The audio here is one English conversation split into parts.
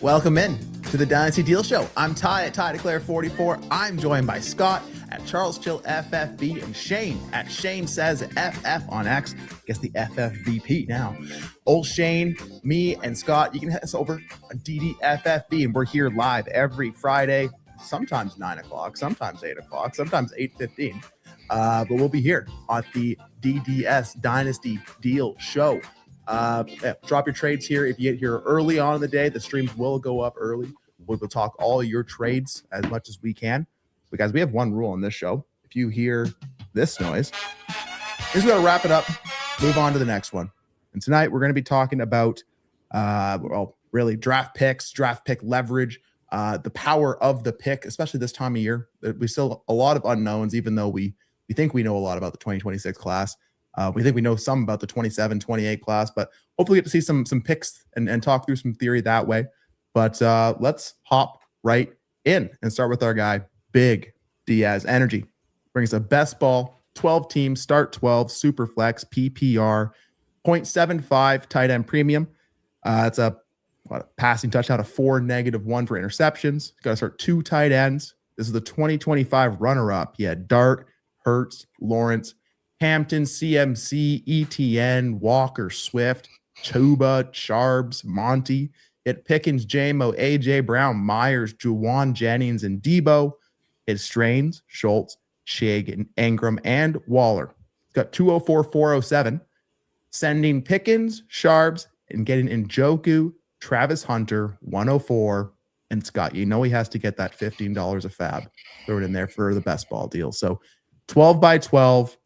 Welcome in to the Dynasty Deal Show. I'm Ty at Ty Declare 44. I'm joined by Scott at Charles Chill FFB and Shane at Shane Says FF on X. I guess the FFBP now. Old Shane, me, and Scott, you can head us over on DDFFB, and we're here live every Friday, sometimes 9 o'clock, sometimes 8 o'clock, sometimes 8:15. But we'll be here on the DDS Dynasty Deal Show. Drop your trades here. If you get here early on in the day, the streams will go up early. We'll talk all your trades as much as we can. Because we have one rule on this show. If you hear this noise, we're going to wrap it up, move on to the next one. And tonight we're going to be talking about, really draft picks, draft pick leverage, the power of the pick, especially this time of year. We still a lot of unknowns, even though we think we know a lot about the 2026 class. We think we know some about the 27, 28 class, but hopefully get to see some picks and talk through some theory that way. But let's hop right in and start with our guy, Big Diaz Energy. Brings a best ball, 12 team, start 12, super flex, PPR, 0.75 tight end premium. It's a passing touchdown, a 4, -1 for interceptions. Got to start 2 tight ends. This is the 2025 runner-up. He had Dart, Hurts, Lawrence, Hampton, CMC, ETN, Walker, Swift, Chuba, Charbs, Monty. It Pickens, JMO, AJ Brown, Myers, Juwan Jennings, and Debo. It Strains, Schultz, Chig, and Ingram, and Waller. It's got 204, 407. Sending Pickens, Charbs, and getting Njoku, Travis Hunter, 104. And Scott, you know he has to get that $15 a fab. Throw it in there for the best ball deal. So 12 by 12.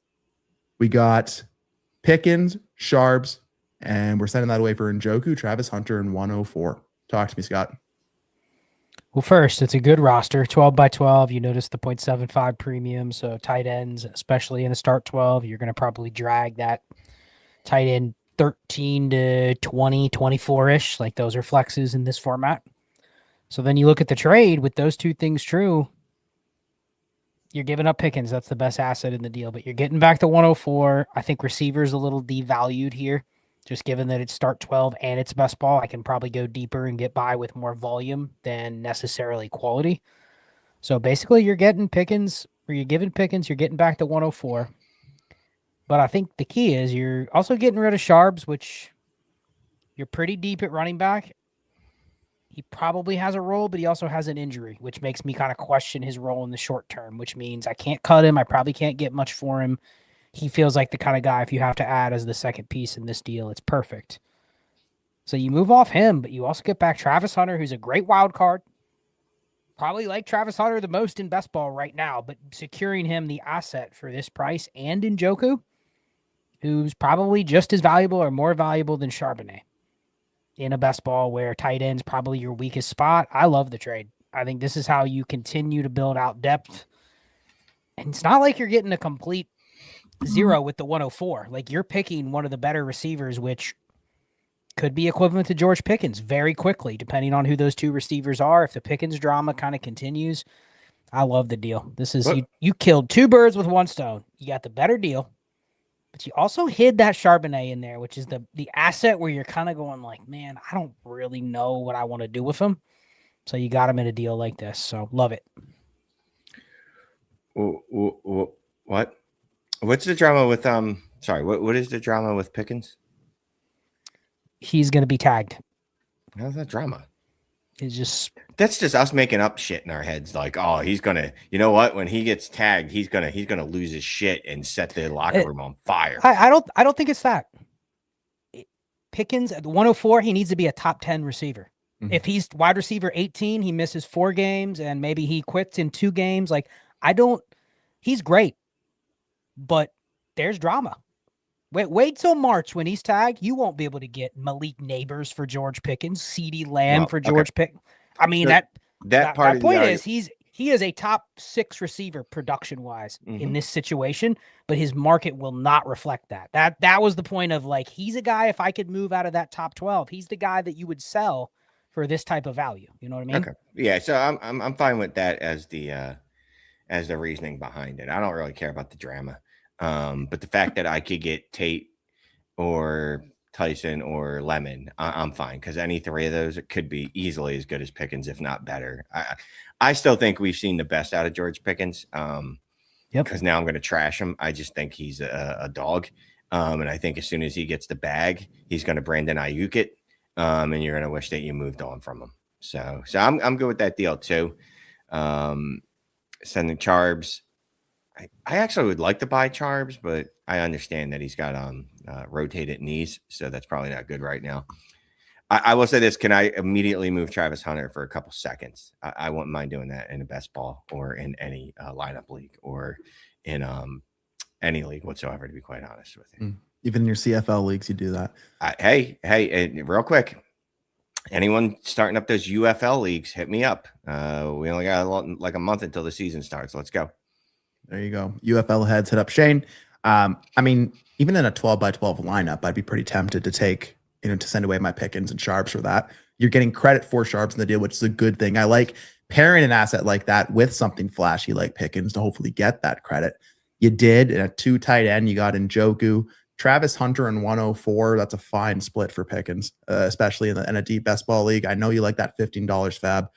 We got Pickens, Charbs, and we're sending that away for Njoku, Travis Hunter, and 104. Talk to me, Scott. Well, first, it's a good roster, 12 by 12. You notice the 0.75 premium, so tight ends, especially in a start 12, you're going to probably drag that tight end 13 to 20, 24-ish. Like those are flexes in this format. So then you look at the trade with those two things true. You're giving up Pickens. That's the best asset in the deal, but you're getting back to 104. I think receiver's a little devalued here, just given that it's start 12 and it's best ball. I can probably go deeper and get by with more volume than necessarily quality. So basically you're getting Pickens, or you're giving Pickens, you're getting back to 104. But I think the key is you're also getting rid of Charbs, which you're pretty deep at running back. He probably has a role, but he also has an injury, which makes me kind of question his role in the short term, which means I can't cut him. I probably can't get much for him. He feels like the kind of guy, if you have to add as the second piece in this deal, it's perfect. So you move off him, but you also get back Travis Hunter, who's a great wild card. Probably like Travis Hunter the most in best ball right now, but securing him the asset for this price and Njoku, who's probably just as valuable or more valuable than Charbonnet in a best ball where tight end's probably your weakest spot. I love the trade. I think this is how you continue to build out depth. And it's not like you're getting a complete zero with the 104. Like you're picking one of the better receivers, which could be equivalent to George Pickens very quickly, depending on who those two receivers are. If the Pickens drama kind of continues, I love the deal. This is, you killed 2 birds with 1 stone. You got the better deal. But you also hid that Charbonnet in there, which is the asset where you're kind of going like, man, I don't really know what I want to do with him. So you got him in a deal like this. So love it. What? What's the drama with what is the drama with Pickens? He's going to be tagged. How's that drama? That's just us making up shit in our heads. Like, oh, he's gonna, you know what? When he gets tagged, he's gonna lose his shit and set the locker room on fire. I don't think it's that. Pickens at 104, he needs to be a top 10 receiver. Mm-hmm. If he's wide receiver 18, he misses 4 games and maybe he quits in 2 games. Like, he's great, but there's drama. Wait till March when he's tagged. You won't be able to get Malik Neighbors for George Pickens, CeeDee Lamb for George Pickens. I mean, so that point is he is a top 6 receiver production wise in this situation, but his market will not reflect that. That was the point of like, he's a guy, if I could move out of that top 12, he's the guy that you would sell for this type of value. You know what I mean? Okay. Yeah. So I'm fine with that as the reasoning behind it. I don't really care about the drama. But the fact that I could get Tate or Tyson, or Lemon, I'm fine, because any three of those, it could be easily as good as Pickens, if not better. I still think we've seen the best out of George Pickens. Because now I'm going to trash him. I just think he's a dog. And I think as soon as he gets the bag, he's going to Brandon Ayuk it. And you're going to wish that you moved on from him. So I'm good with that deal too. Sending Charbs. I actually would like to buy Charbs, but I understand that he's got rotated knees, so that's probably not good right now. I will say this: can I immediately move Travis Hunter for a couple seconds? I wouldn't mind doing that in a best ball or in any lineup league or in any league whatsoever. To be quite honest with you, even in your CFL leagues, you do that. Hey, real quick. Anyone starting up those UFL leagues, hit me up. We only got like a month until the season starts. Let's go. There you go. UFL heads, hit up Shane. I mean, even in a 12 by 12 lineup, I'd be pretty tempted to take, to send away my Pickens and Sharps for that. You're getting credit for Sharps in the deal, which is a good thing. I like pairing an asset like that with something flashy like Pickens to hopefully get that credit. You did in a 2 tight end. You got Njoku, Travis Hunter, and 104. That's a fine split for Pickens, especially in a deep best ball league. I know you like that $15 fab.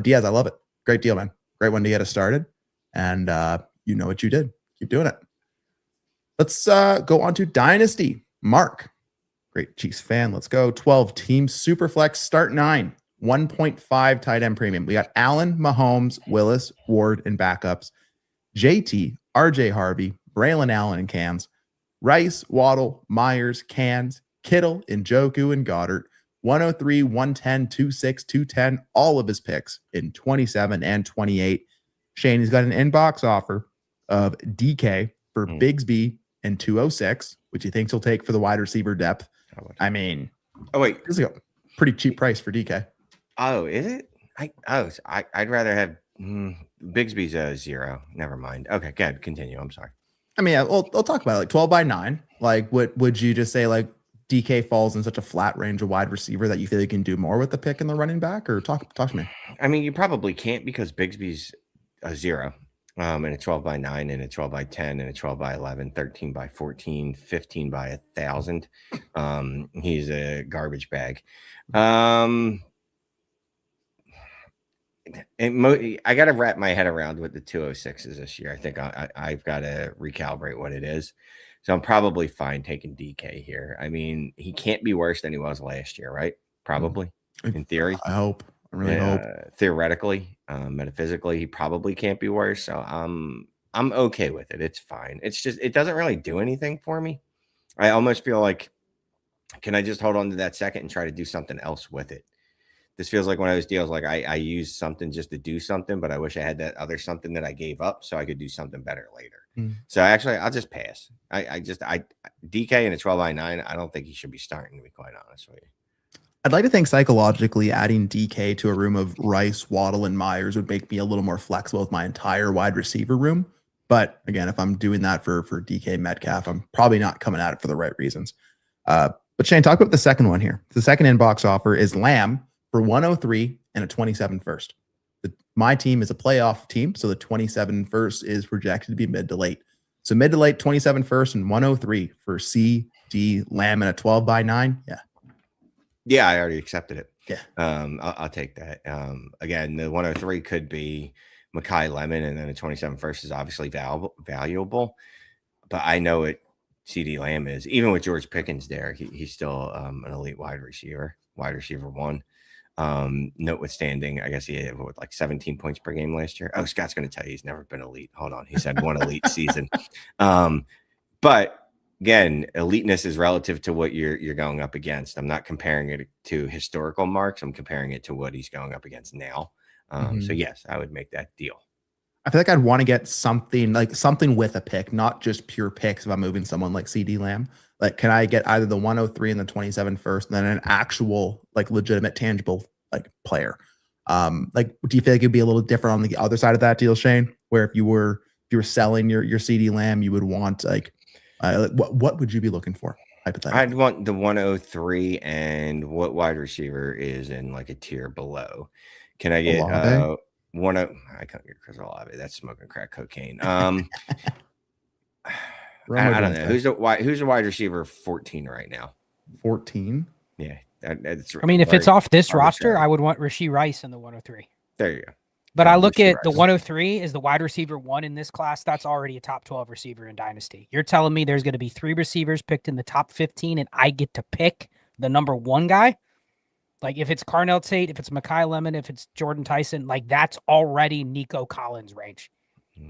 Diaz, I love it. Great deal, man. Great one to get us started. And you know what you did. Keep doing it. Let's go on to Dynasty. Mark, great Chiefs fan. Let's go. 12 teams. Superflex start 9. 1.5 tight end premium. We got Allen, Mahomes, Willis, Ward, and backups. JT, RJ Harvey, Braylon Allen, and cans. Rice, Waddle, Myers, cans. Kittle, Njoku, and Goddard. 103, 110, 26, 210. All of his picks in 27 and 28. Shane, he's got an inbox offer of DK for Bigsby and 206, which he thinks he'll take for the wide receiver depth. I mean, this is a pretty cheap price for DK. Oh, is it? I'd rather have Bigsby's a 0. Never mind. Okay, good. Continue. I'm sorry. I mean, I'll talk about it. Like 12 by 9. Like, what would you just say? Like, DK falls in such a flat range of wide receiver that you feel you can do more with the pick and the running back, or talk to me. I mean, you probably can't, because Bigsby's a 0, and a 12 by 9, and a 12 by 10, and a 12 by 11, 13 by 14, 15 by 1,000. He's a garbage bag. I got to wrap my head around what the 206s this year. I think I've got to recalibrate what it is. So I'm probably fine taking DK here. I mean, he can't be worse than he was last year, right? Probably, in theory. I hope. I really hope. Theoretically, metaphysically, he probably can't be worse. So I'm okay with it. It's fine. It's just, it doesn't really do anything for me. I almost feel like, can I just hold on to that second and try to do something else with it? This feels like one of those deals, like I used something just to do something, but I wish I had that other something that I gave up so I could do something better later. So actually, I'll just pass. I DK in a 12 by 9, I don't think he should be starting, to be quite honest with you. I'd like to think psychologically adding DK to a room of Rice, Waddle, and Myers would make me a little more flexible with my entire wide receiver room. But again, if I'm doing that for DK Metcalf, I'm probably not coming at it for the right reasons. But Shane, talk about the second one here. The second inbox offer is Lamb for 103 and a 27 first. My team is a playoff team, so the 27 first is projected to be mid to late. So mid to late 27 first and 103 for CD Lamb and a 12 by 9. Yeah. Yeah, I already accepted it. Yeah. I'll take that. Again, the 103 could be Mekhi Lemon, and then the 27 first is obviously valuable. But I know it CD Lamb is, even with George Pickens there, he's still an elite wide receiver 1. Notwithstanding, I guess he had like 17 points per game last year. Oh, Scott's going to tell you he's never been elite. Hold on. He's had one elite season. But again, eliteness is relative to what you're going up against. I'm not comparing it to historical marks. I'm comparing it to what he's going up against now. So yes, I would make that deal. I feel like I'd want to get something with a pick, not just pure picks. If I'm moving someone like CD Lamb, like, can I get either the 103 and the 27 first, and then an actual, like, legitimate, tangible, like, player? Like, do you feel like it'd be a little different on the other side of that deal, Shane? Where if you were selling your CD Lamb, you would want, like, what would you be looking for? I'd want the 103, and what wide receiver is in like a tier below? Can I get I can't get Chris Olave. That's smoking crack cocaine. I don't know. Who's a wide receiver 14 right now? 14. Yeah. That's I mean, if it's off this roster, arbitrary. I would want Rashee Rice in the 103. There you go. But I look Rashee at the Rice. 103 is the wide receiver 1 in this class. That's already a top 12 receiver in Dynasty. You're telling me there's going to be 3 receivers picked in the top 15 and I get to pick the number 1 guy? Like if it's Carnell Tate, if it's Mekhi Lemon, if it's Jordan Tyson, like that's already Nico Collins range.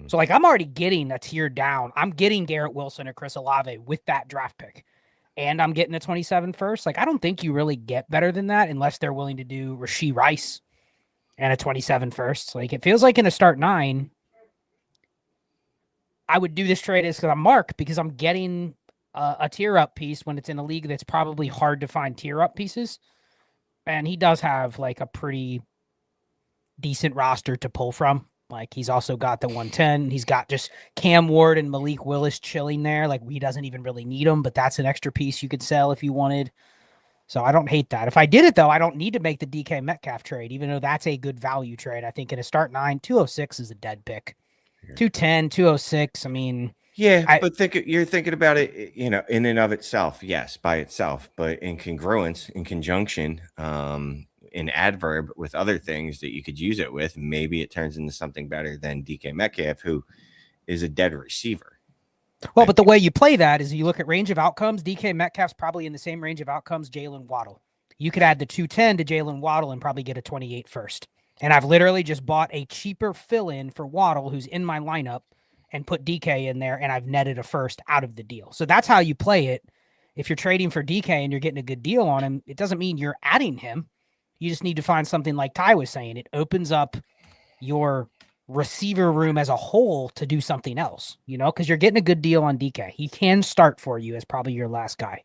So like I'm already getting a tier down. I'm getting Garrett Wilson or Chris Olave with that draft pick. And I'm getting a 27 first. Like I don't think you really get better than that unless they're willing to do Rashee Rice and a 27 first. Like it feels like in a start 9, I would do this trade as because I'm Mark because I'm getting a tier up piece when it's in a league that's probably hard to find tier up pieces. And he does have like a pretty decent roster to pull from. Like he's also got the 110. He's got just Cam Ward and Malik Willis chilling there. Like he doesn't even really need them, but that's an extra piece you could sell if you wanted. So I don't hate that. If I did it though, I don't need to make the DK Metcalf trade, even though that's a good value trade. I think in a start 9, 206 is a dead pick. 210, 206. I mean, yeah, but you're thinking about it, you know, in and of itself, yes, by itself, but in congruence, in conjunction, in adverb with other things that you could use it with, maybe it turns into something better than DK Metcalf, who is a dead receiver. Well, but the way you play that is you look at range of outcomes. DK Metcalf's probably in the same range of outcomes Jalen Waddle. You could add the 210 to Jalen Waddle and probably get a 28 first. And I've literally just bought a cheaper fill-in for Waddle who's in my lineup and put DK in there, and I've netted a first out of the deal. So that's how you play it. If you're trading for DK and you're getting a good deal on him, it doesn't mean you're adding him. You just need to find something like Ty was saying. It opens up your receiver room as a whole to do something else, you know, because you're getting a good deal on DK. He can start for you as probably your last guy.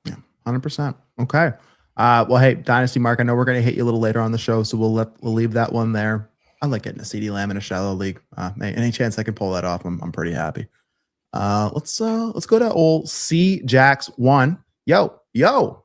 Yeah, 100%. Okay. Well, hey, Dynasty Mark, I know we're going to hit you a little later on the show, so we'll leave that one there. I like getting a CD Lamb in a shallow league. Any chance I can pull that off, I'm pretty happy. Let's go to old C Jax 1. Yo,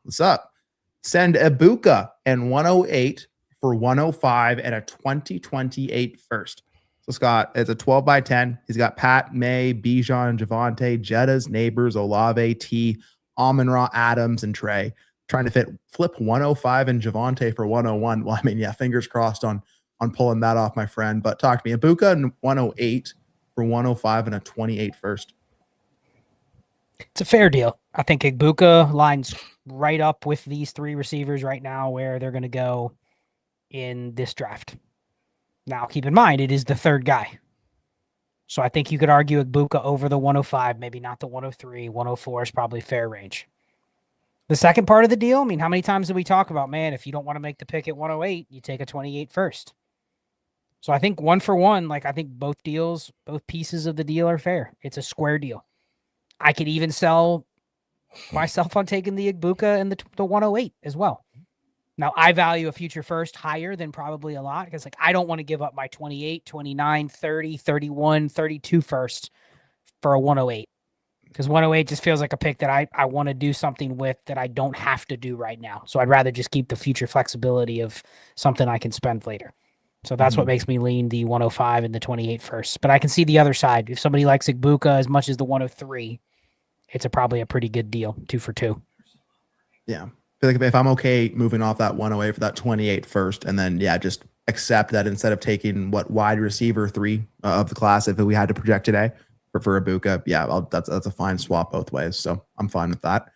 what's up? Send Ibuka and 108 for 105 and a 2028 first. So Scott, it's a 12 by 10. He's got Pat, May, Bijan, Javonte, Jettas, Neighbors, Olave, T, Amon-Ra, Adams, and Trey. Trying to flip 105 and Javonte for 101. Well, I mean, yeah, fingers crossed on pulling that off, my friend. But talk to me. Ibuka and 108 for 105 and a 28 first. It's a fair deal. I think Ibuka lines right up with these 3 receivers right now where they're going to go in this draft. Now, keep in mind, it is the 3rd guy. So I think you could argue Ibuka over the 105, maybe not the 103. 104 is probably fair range. The second part of the deal, I mean, how many times did we talk about, man, if you don't want to make the pick at 108, you take a 28 first. So I think 1 for 1, like I think both pieces of the deal are fair. It's a square deal. I could even sell myself on taking the Ibuka and the 108 as well. Now, I value a future first higher than probably a lot because like I don't want to give up my 28, 29, 30, 31, 32 first for a 108 because 108 just feels like a pick that I want to do something with that I don't have to do right now. So I'd rather just keep the future flexibility of something I can spend later. So that's what makes me lean the 105 and the 28 first. But I can see the other side. If somebody likes Ibuka as much as the 103, it's probably a pretty good deal, 2 for 2. Yeah. I feel like if I'm okay moving off that 108 for that 28 first, and then, yeah, just accept that instead of taking wide receiver 3 of the class, if we had to project today for Ibuka, yeah, that's a fine swap both ways. So I'm fine with that.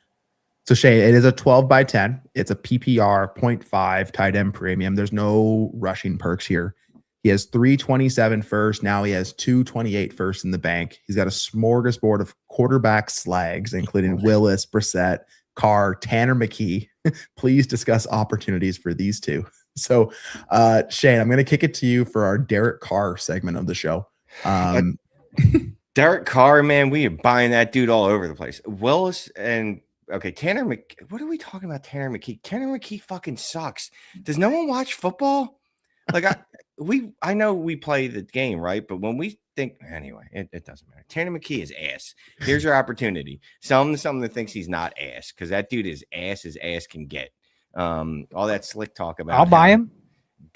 So Shane, it is a 12 by 10. It's a PPR 0.5 tight end premium. There's no rushing perks here. He has 327 first. Now he has 228 first in the bank. He's got a smorgasbord of quarterback slags, including Willis, Brissett, Carr, Tanner McKee. Please discuss opportunities for these 2. So, Shane, I'm going to kick it to you for our Derek Carr segment of the show. Derek Carr, man, we are buying that dude all over the place. Willis and Tanner McKee. What are we talking about? Tanner McKee. Tanner McKee fucking sucks. Does no one watch football? Like I know we play the game, right? But when we think anyway, it doesn't matter. Tanner McKee is ass. Here's your opportunity. Sell him to someone that thinks he's not ass, because that dude is ass as ass can get. All that slick talk about I'll buy him.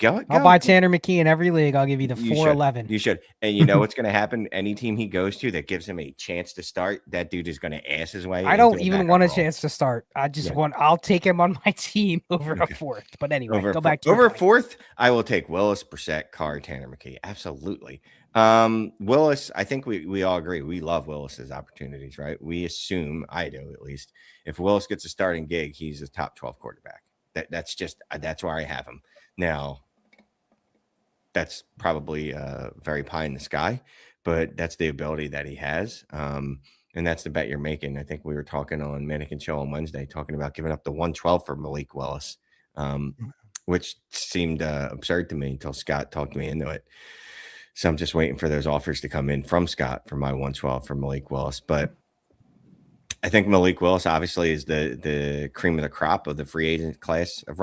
I'll buy Tanner McKee in every league. I'll give you the 411. You should. And you know what's going to happen? Any team he goes to that gives him a chance to start, that dude is going to ass his way. I don't even want a chance to start. I just want. I'll take him on my team over a fourth. But anyway, go back to over a fourth. I will take Willis, Brissett, Carr, Tanner McKee. Absolutely. Willis, I think we all agree. We love Willis's opportunities, right? We assume, I do at least, if Willis gets a starting gig, he's a top 12 quarterback. That's where I have him. Now, that's probably very pie in the sky, but that's the ability that he has. And that's the bet you're making. I think we were talking on Mannequin Show on Wednesday, talking about giving up the 112 for Malik Willis, which seemed absurd to me until Scott talked me into it. So I'm just waiting for those offers to come in from Scott for my 112 for Malik Willis. But I think Malik Willis obviously is the cream of the crop of the free agent class of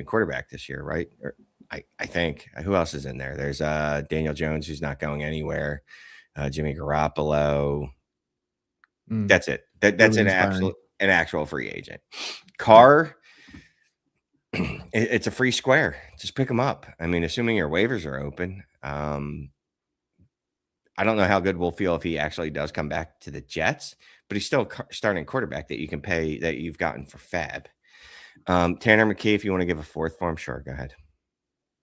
quarterback this year, right? I think. Who else is in there? There's Daniel Jones, who's not going anywhere. Jimmy Garoppolo. That's it. That's an actual free agent. Carr, it's a free square. Just pick him up. I mean, assuming your waivers are open. I don't know how good we'll feel if he actually does come back to the Jets, but he's still starting quarterback that you can pay, that you've gotten for fab. Tanner McKee, if you want to give a fourth for him, sure, go ahead.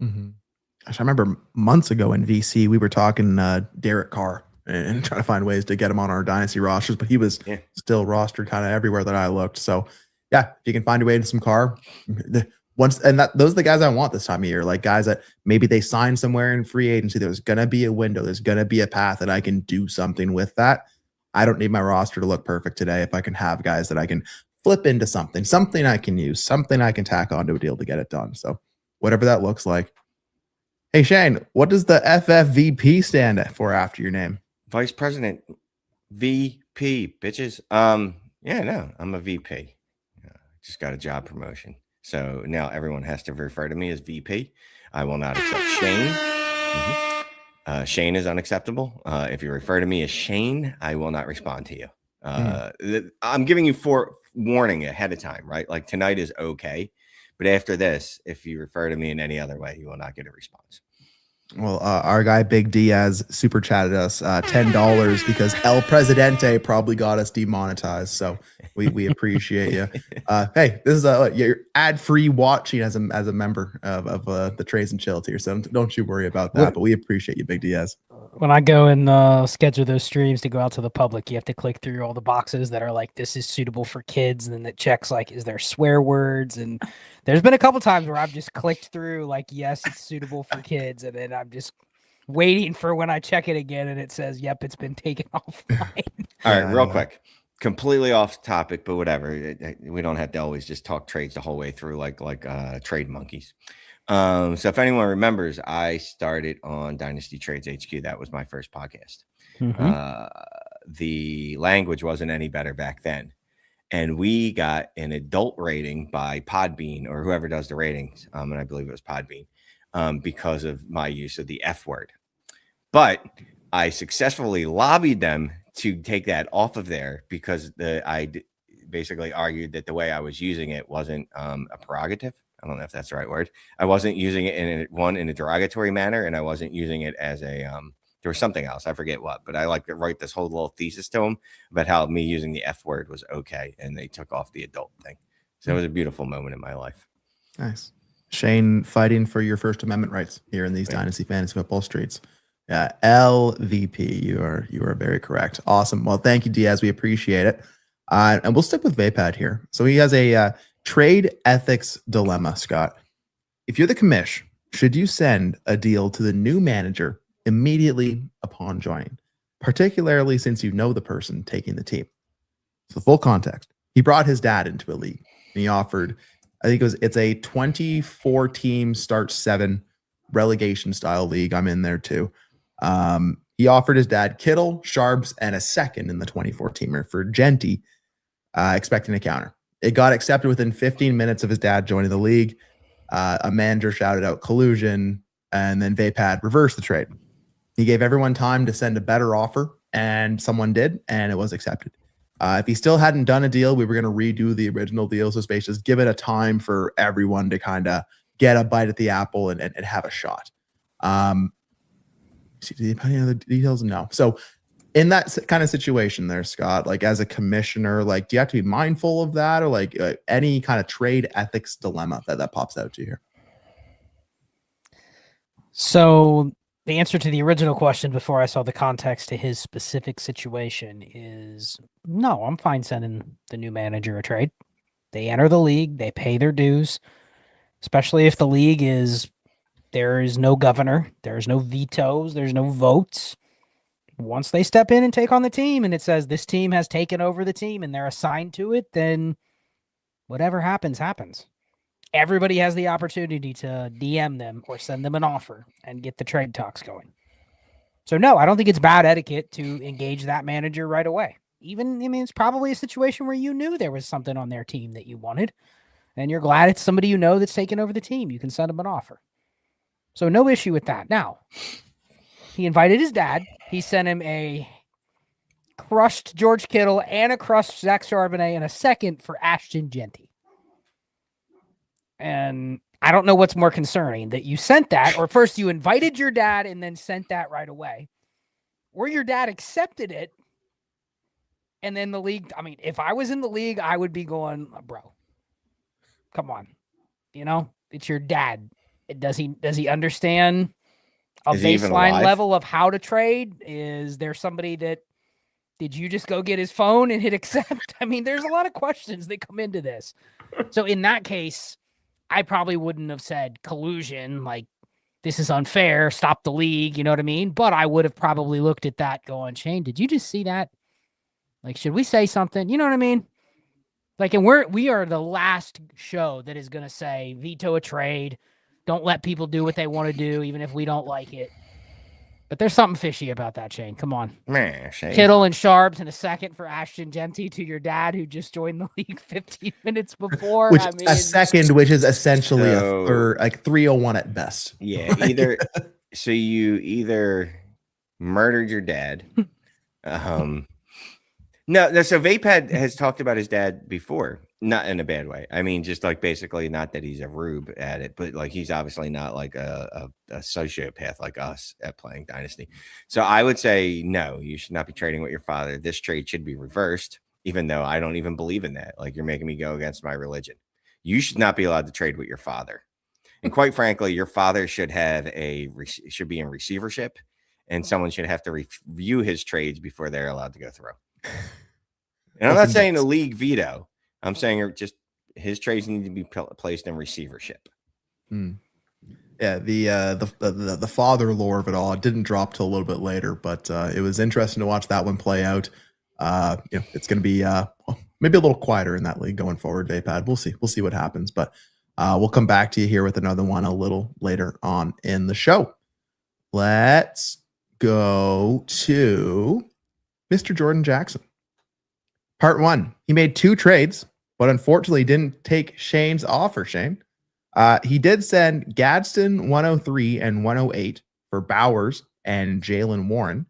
Gosh, I remember months ago in VC, we were talking Derek Carr and trying to find ways to get him on our dynasty rosters, but he was still rostered kind of everywhere that I looked. So yeah, if you can find a way to some Carr, those are the guys I want this time of year, like guys that maybe they sign somewhere in free agency. There's going to be a window. There's going to be a path that I can do something with that. I don't need my roster to look perfect today. If I can have guys that I can flip into something I can use, something I can tack onto a deal to get it done. So whatever that looks like. Hey, Shane, what does the FFVP stand for after your name? Vice President VP, bitches. Yeah, no, I'm a VP. Just got a job promotion. So now everyone has to refer to me as VP. I will not accept Shane. Shane is unacceptable. If you refer to me as Shane, I will not respond to you. I'm giving you warning ahead of time, right? Like tonight is okay. But after this, if you refer to me in any other way, you will not get a response. Well, our guy Big Diaz super chatted us $10 because El Presidente probably got us demonetized. So we appreciate you. Hey, this is your ad-free watching as a member of the Trays and Chill tier. So don't you worry about that. But we appreciate you, Big Diaz. When I go and schedule those streams to go out to the public, you have to click through all the boxes that are like, this is suitable for kids. And then it checks like, is there swear words? And there's been a couple times where I've just clicked through like, yes, it's suitable for kids. And then I'm just waiting for when I check it again and it says, yep, it's been taken offline. All right, real quick. Completely off topic, but whatever. We don't have to always just talk trades the whole way through like trade monkeys. So if anyone remembers, I started on Dynasty Trades HQ. That was my first podcast. The language wasn't any better back then. And we got an adult rating by Podbean or whoever does the ratings. And I believe it was Podbean because of my use of the F word. But I successfully lobbied them to take that off of there because I basically argued that the way I was using it wasn't a prerogative. I don't know if that's the right word. I wasn't using it in a derogatory manner, and I wasn't using it as a there was something else. I forget what, but I like to write this whole little thesis to them about how me using the F word was okay, and they took off the adult thing. So it was a beautiful moment in my life. Nice. Shane fighting for your First Amendment rights here in these Dynasty Fantasy Football streets. Yeah, LVP, you are very correct. Awesome. Well, thank you, Diaz. We appreciate it. And we'll stick with Vapad here. So he has a trade ethics dilemma, Scott. If you're the commish, should you send a deal to the new manager immediately upon joining, particularly since you know the person taking the team? So full context, he brought his dad into a league and he offered, I think it's a 24 team start 7 relegation style league. I'm in there too. He offered his dad Kittle, Sharps, and a second in the 24 teamer for Genty, expecting a counter. It got accepted within 15 minutes of his dad joining the league. A manager shouted out collusion, and then Vapad reversed the trade. He gave everyone time to send a better offer, and someone did, and it was accepted. If he still hadn't done a deal, we were going to redo the original deal. So Space, just give it a time for everyone to kind of get a bite at the apple and have a shot. Depending on the details, no. So in that kind of situation there, Scott, like as a commissioner, like do you have to be mindful of that, or like any kind of trade ethics dilemma that pops out to you here? So the answer to the original question before I saw the context to his specific situation is no, I'm fine sending the new manager a trade. They enter the league, they pay their dues, especially if the league is there is no governor, there's no vetoes, there's no votes. Once they step in and take on the team and it says this team has taken over the team and they're assigned to it, then whatever happens, happens. Everybody has the opportunity to DM them or send them an offer and get the trade talks going. So no, I don't think it's bad etiquette to engage that manager right away. Even, I mean, it's probably a situation where you knew there was something on their team that you wanted, and you're glad it's somebody you know that's taken over the team. You can send them an offer. So no issue with that. Now, he invited his dad. He sent him a crushed George Kittle and a crushed Zach Charbonnet and a second for Ashton Genty. And I don't know what's more concerning, that you sent that, or first you invited your dad and then sent that right away, or your dad accepted it. And then the league, I mean, if I was in the league, I would be going, bro, come on. You know, it's your dad. Does he understand a baseline level of how to trade? Is there somebody that, did you just go get his phone and hit accept? I mean, there's a lot of questions that come into this. So in that case, I probably wouldn't have said collusion, like this is unfair, stop the league, you know what I mean? But I would have probably looked at that going, Shane, did you just see that? Like, should we say something? You know what I mean? Like, and we are the last show that is going to say veto a trade. Don't let people do what they want to do, even if we don't like it. But there's something fishy about that, Shane. Come on. Man, Shane. Kittle and Sharps and a second for Ashton Genty to your dad who just joined the league 15 minutes before. Which a second, which is essentially a third, like 301 at best. Yeah, either so you either murdered your dad. No, so Vapad has talked about his dad before, not in a bad way. I mean, just like basically not that he's a rube at it, but like he's obviously not like a sociopath like us at playing Dynasty. So I would say, no, you should not be trading with your father. This trade should be reversed, even though I don't even believe in that. Like, you're making me go against my religion. You should not be allowed to trade with your father. And quite frankly, your father should be in receivership, and someone should have to review his trades before they're allowed to go through. And I'm not saying a league veto. I'm saying just his trades need to be placed in receivership. Yeah, the father lore of it all didn't drop till a little bit later, but it was interesting to watch that one play out. It's going to be maybe a little quieter in that league going forward, Vapad. We'll see what happens, but we'll come back to you here with another one a little later on in the show. Let's go to Mr. Jordan Jackson. Part 1, he made 2 trades, but unfortunately didn't take Shane's offer, Shane. He did send Gadsden 103 and 108 for Bowers and Jalen Warren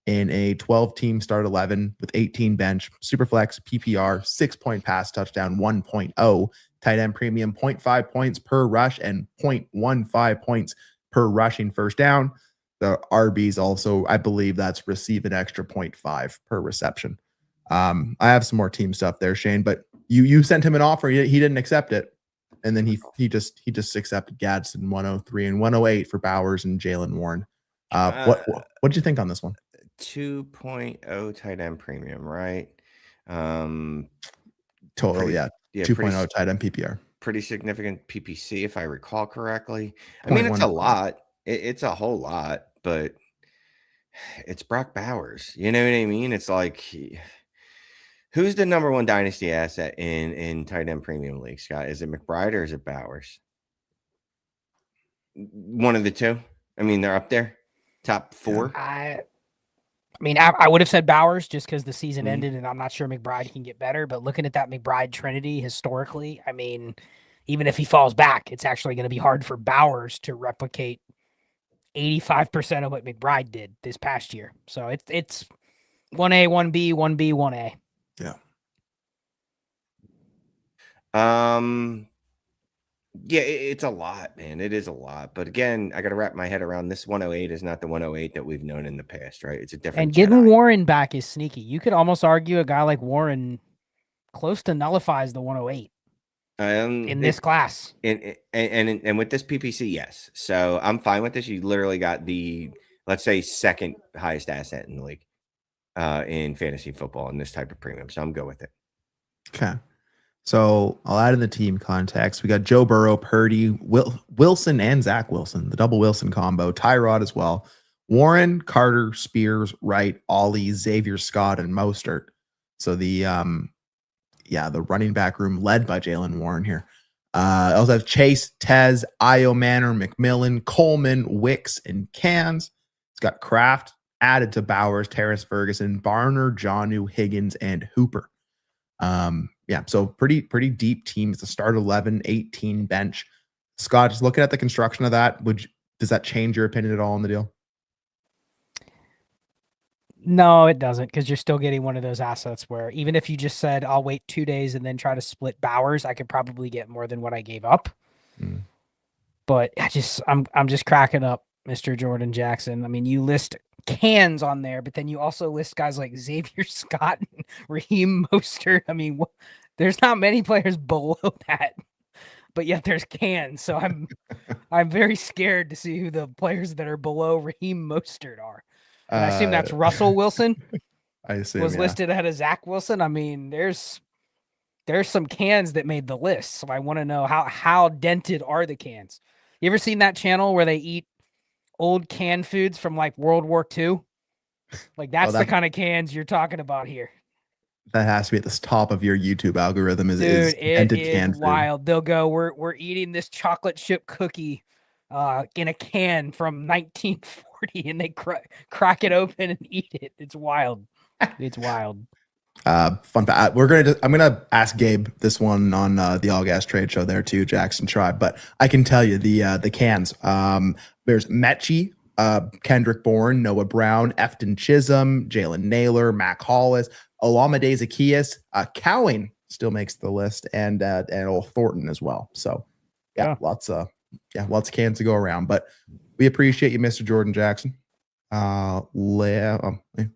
in a 12-team start 11 with 18 bench, Superflex, PPR, 6-point pass touchdown, 1.0, tight end premium, 0.5 points per rush and 0.15 points per rushing first down. The RBs also, I believe that's receive an extra 0.5 per reception. I have some more team stuff there, Shane, but you sent him an offer. He didn't accept it. And then he just accepted Gadsden 103 and 108 for Bowers and Jalen Warren. What did you think on this one? 2.0 tight end premium, right? Total, yeah. 2.0 tight end PPR. Pretty significant PPC, if I recall correctly. I mean, it's a lot. It's a whole lot, but it's Brock Bowers. You know what I mean? It's like, who's the number 1 dynasty asset in tight end premium league, Scott? Is it McBride or is it Bowers? One of the two. I mean, they're up there, top 4. I would have said Bowers just because the season ended, and I'm not sure McBride can get better. But looking at that McBride Trinity historically, I mean, even if he falls back, it's actually going to be hard for Bowers to replicate 85% of what McBride did this past year. So it's 1A, 1B, 1B, 1A. Yeah. Yeah, it's a lot, man. It is a lot. But again, I got to wrap my head around this 108 is not the 108 that we've known in the past, right? It's a different And getting Jedi. Warren back is sneaky. You could almost argue a guy like Warren close to nullifies the 108 in this class. And with this PPC, yes. So I'm fine with this. You literally got the, let's say, second highest asset in the league in fantasy football in this type of premium. So I'm good with it. Okay. So I'll add in the team context. We got Joe Burrow, Purdy, Wilson, and Zach Wilson, the double Wilson combo, Tyrod as well. Warren, Carter, Spears, Wright, Ollie, Xavier Scott, and Mostert. So the running back room led by Jalen Warren here. I also have Chase, Tez, Io Manor, McMillan, Coleman, Wicks, and Cans. It's got Kraft added to Bowers, Terrace Ferguson, Barner, Jonnu, Higgins, and Hooper. So pretty deep teams to start 11, 18 bench. Scott, just looking at the construction of that, does that change your opinion at all on the deal? No, it doesn't, because you're still getting one of those assets where even if you just said I'll wait 2 days and then try to split Bowers, I could probably get more than what I gave up. But I'm just cracking up, Mr. Jordan Jackson. I mean, you list Cans on there, but then you also list guys like Xavier Scott and Raheem Mostert. I mean, there's not many players below that, but yet there's Cans. So I'm very scared to see who the players that are below Raheem Mostert are. And I assume that's Russell Wilson. I assume was listed ahead of Zach Wilson. I mean, there's some Cans that made the list, so I want to know how dented are the cans. You ever seen that channel where they eat old canned foods from like World War II? Like that's the kind of cans you're talking about here. That has to be at the top of your YouTube algorithm. Dude, it is wild. Food. They'll go, we're eating this chocolate chip cookie in a can from 1940, and they crack it open and eat it. It's wild. It's wild. Fun fact. I'm gonna ask Gabe this one on the All Gas Trade Show there too, Jackson Tribe. But I can tell you the cans. There's Mechie, Kendrick Bourne, Noah Brown, Efton Chisholm, Jalen Naylor, Mac Hollis, Olamide Zacchaeus, Cowing still makes the list, and old Thornton as well. So lots of cans to go around. But we appreciate you, Mr. Jordan Jackson.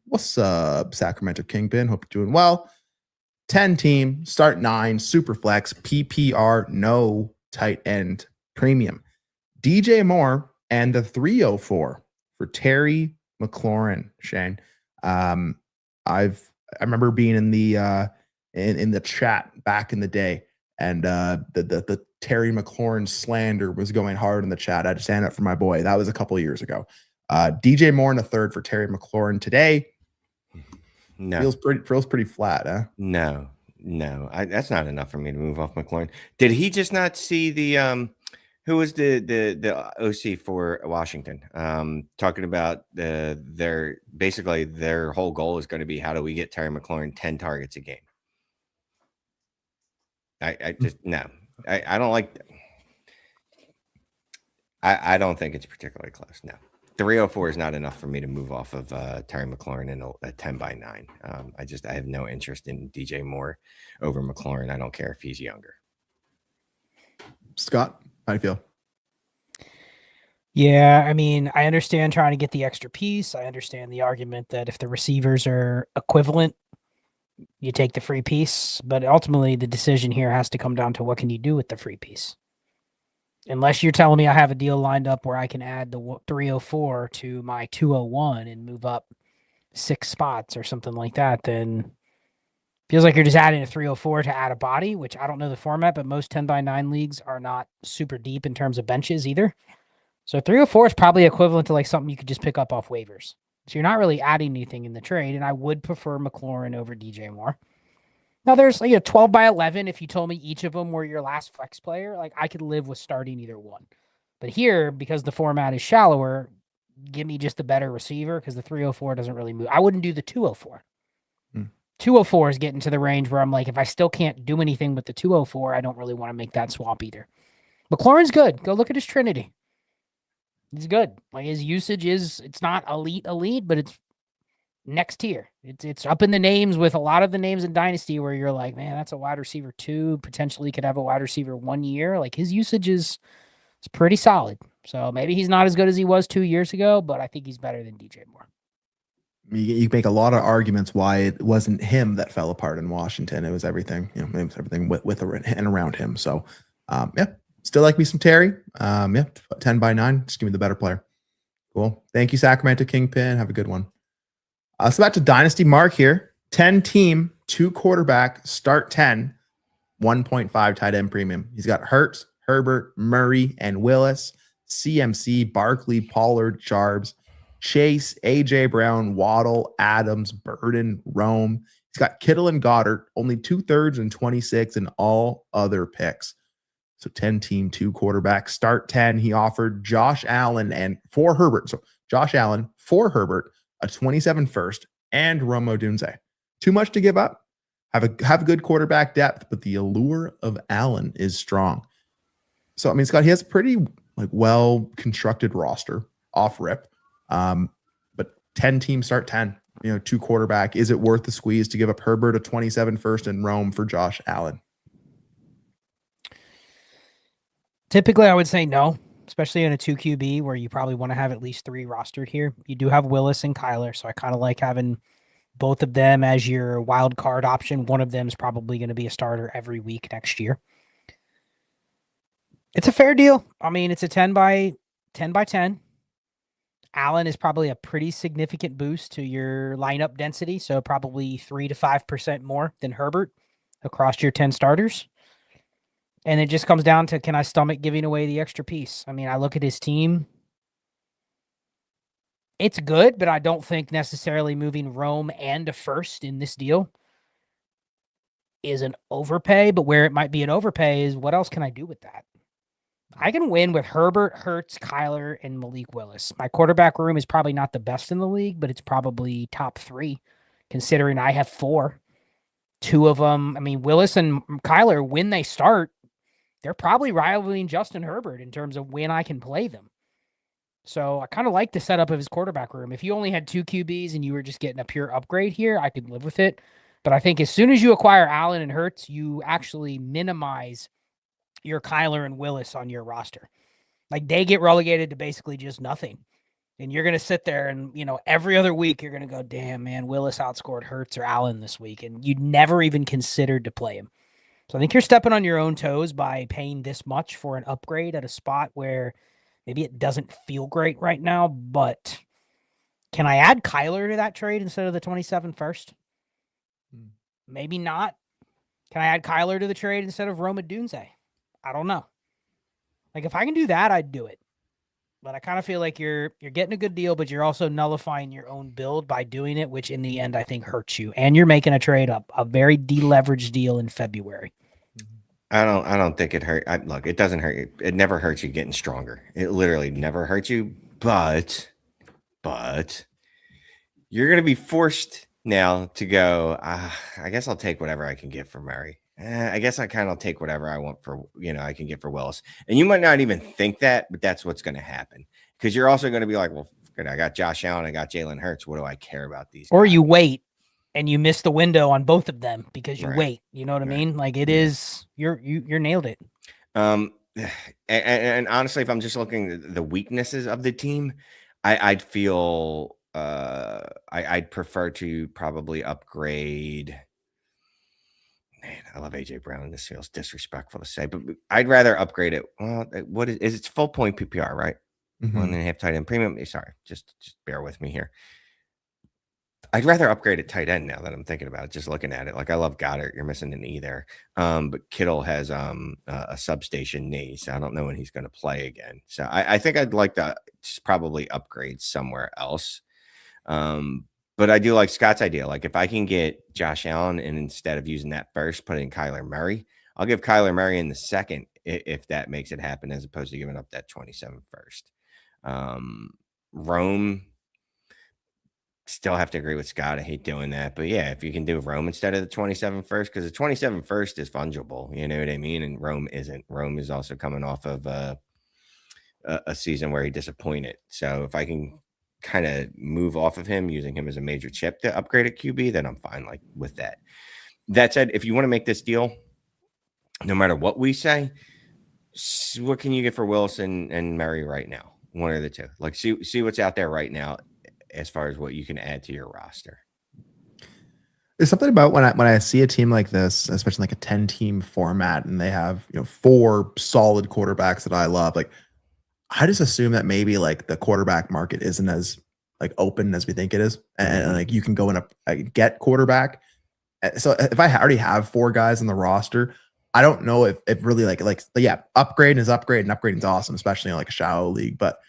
What's up, Sacramento Kingpin? Hope you're doing well. 10 team, start 9, super flex, PPR, no tight end premium. DJ Moore and the 304 for Terry McLaurin. Shane, I remember being in the in the chat back in the day, and the Terry McLaurin slander was going hard in the chat. I had to stand up for my boy. That was a couple of years ago. DJ Moore in a third for Terry McLaurin today. No, feels pretty flat, huh? No. That's not enough for me to move off McLaurin. Did he just not see the who was the OC for Washington? Talking about their whole goal is going to be how do we get Terry McLaurin 10 targets a game? I just no. I don't like. I don't think it's particularly close. No. 304 is not enough for me to move off of Terry McLaurin in a 10x9. I have no interest in DJ Moore over McLaurin. I don't care if he's younger. Scott, how do you feel? Yeah, I mean, I understand trying to get the extra piece. I understand the argument that if the receivers are equivalent, you take the free piece. But ultimately, the decision here has to come down to what can you do with the free piece. Unless you're telling me I have a deal lined up where I can add the 304 to my 201 and move up 6 spots or something like that, then feels like you're just adding a 304 to add a body, which I don't know the format, but most 10x9 leagues are not super deep in terms of benches either. So 304 is probably equivalent to like something you could just pick up off waivers. So you're not really adding anything in the trade, and I would prefer McLaurin over DJ Moore. Now, there's 12 by 11. If you told me each of them were your last flex player, like I could live with starting either one. But here, because the format is shallower, give me just the better receiver because the 304 doesn't really move. I wouldn't do the 204. 204 is getting to the range where I'm like, if I still can't do anything with the 204, I don't really want to make that swap either. McLaurin's good. Go look at his Trinity. He's good. Like his usage it's not elite, but it's next tier. It's up in the names with a lot of the names in Dynasty where you're like, man, that's a wide receiver 2, potentially could have a wide receiver 1 year. Like his usage is pretty solid. So maybe he's not as good as he was 2 years ago, but I think he's better than DJ Moore. You make a lot of arguments why it wasn't him that fell apart in Washington. It was everything, it was everything with and around him. So, yeah, still like me some Terry. Yeah, 10 by 9. Just give me the better player. Cool. Thank you, Sacramento Kingpin. Have a good one. So back to Dynasty Mark here. 10 team, 2 quarterback, start 10, 1.5 tight end premium. He's got Hurts, Herbert, Murray, and Willis, CMC, Barkley, Pollard, Charbs, Chase, AJ Brown, Waddle, Adams, Burden, Rome. He's got Kittle and Goddard, only 2/3 and 26 and all other picks. So 10 team, 2 quarterback, start 10. He offered Josh Allen and for Herbert. So Josh Allen for Herbert, a 27 first, and Rome Odunze. Too much to give up. Have good quarterback depth, but the allure of Allen is strong. So I mean, Scott, he has a pretty well constructed roster off rip. But 10 teams start 10. 2 quarterback. Is it worth the squeeze to give up Herbert, a 27 first, and Rome for Josh Allen? Typically, I would say no, especially in a 2 QB where you probably want to have at least 3 rostered here. You do have Willis and Kyler, so I kind of like having both of them as your wild card option. One of them is probably going to be a starter every week next year. It's a fair deal. I mean, it's a 10 by 10. Allen is probably a pretty significant boost to your lineup density, so probably 3 to 5% more than Herbert across your 10 starters. And it just comes down to, can I stomach giving away the extra piece? I mean, I look at his team. It's good, but I don't think necessarily moving Rome and a first in this deal is an overpay. But where it might be an overpay is, what else can I do with that? I can win with Herbert, Hurts, Kyler, and Malik Willis. My quarterback room is probably not the best in the league, but it's probably top 3, considering I have 4. 2 of them, I mean, Willis and Kyler, when they start, they're probably rivaling Justin Herbert in terms of when I can play them. So I kind of like the setup of his quarterback room. If you only had 2 QBs and you were just getting a pure upgrade here, I could live with it. But I think as soon as you acquire Allen and Hurts, you actually minimize your Kyler and Willis on your roster. Like, they get relegated to basically just nothing. And you're going to sit there and, every other week you're going to go, damn, man, Willis outscored Hurts or Allen this week. And you never even considered to play him. So I think you're stepping on your own toes by paying this much for an upgrade at a spot where maybe it doesn't feel great right now. But can I add Kyler to that trade instead of the 27 first? Maybe not. Can I add Kyler to the trade instead of Rome Odunze? I don't know. Like, if I can do that, I'd do it. But I kind of feel like you're getting a good deal, but you're also nullifying your own build by doing it, which in the end I think hurts you. And you're making a trade up, a very deleveraged deal in February. I don't think it hurt. Look, it doesn't hurt you. It never hurts you getting stronger. It literally never hurts you. But you're going to be forced now to go, I guess I'll take whatever I can get for Murray. I guess I kind of take whatever I want for, I can get for Willis. And you might not even think that, but that's what's going to happen. Because you're also going to be like, well, I got Josh Allen, I got Jalen Hurts. What do I care about these Or guys? you wait and you miss the window on both of them because you Right. wait. You know what I mean? Like, it is, you're nailed it. And honestly, if I'm just looking at the weaknesses of the team, I'd feel I'd prefer to probably upgrade. Man, I love AJ Brown. This feels disrespectful to say, but I'd rather upgrade it. Well, what is it's full point PPR, right? Mm-hmm. 1.5 tight end premium. Sorry, just bear with me here. I'd rather upgrade at tight end now that I'm thinking about it, just looking at it. Like, I love Goddard. You're missing an E there. But Kittle has a substation knee, so I don't know when he's going to play again. So I think I'd like to just probably upgrade somewhere else. But I do like Scott's idea. Like, if I can get Josh Allen and instead of using that first, put in Kyler Murray, I'll give Kyler Murray in the second if that makes it happen, as opposed to giving up that 27 first. Rome, still have to agree with Scott. I hate doing that. But yeah, if you can do Rome instead of the 27 first, because the 27 first is fungible. You know what I mean? And Rome isn't. Rome is also coming off of a season where he disappointed. So if I can kind of move off of him, using him as a major chip to upgrade at QB, then I'm fine like with that. That said, if you want to make this deal, no matter what we say, what can you get for Wilson and Murray right now? One or the two. Like see what's out there right now as far as what you can add to your roster. There's something about when I see a team like this, especially like a 10-team format, and they have 4 solid quarterbacks that I love. Like, I just assume that maybe like the quarterback market isn't as like open as we think it is, and like you can go in a get quarterback. So if I already have 4 guys on the roster, I don't know if really upgrade is upgrade, and upgrading is awesome, especially in like a shallow league. But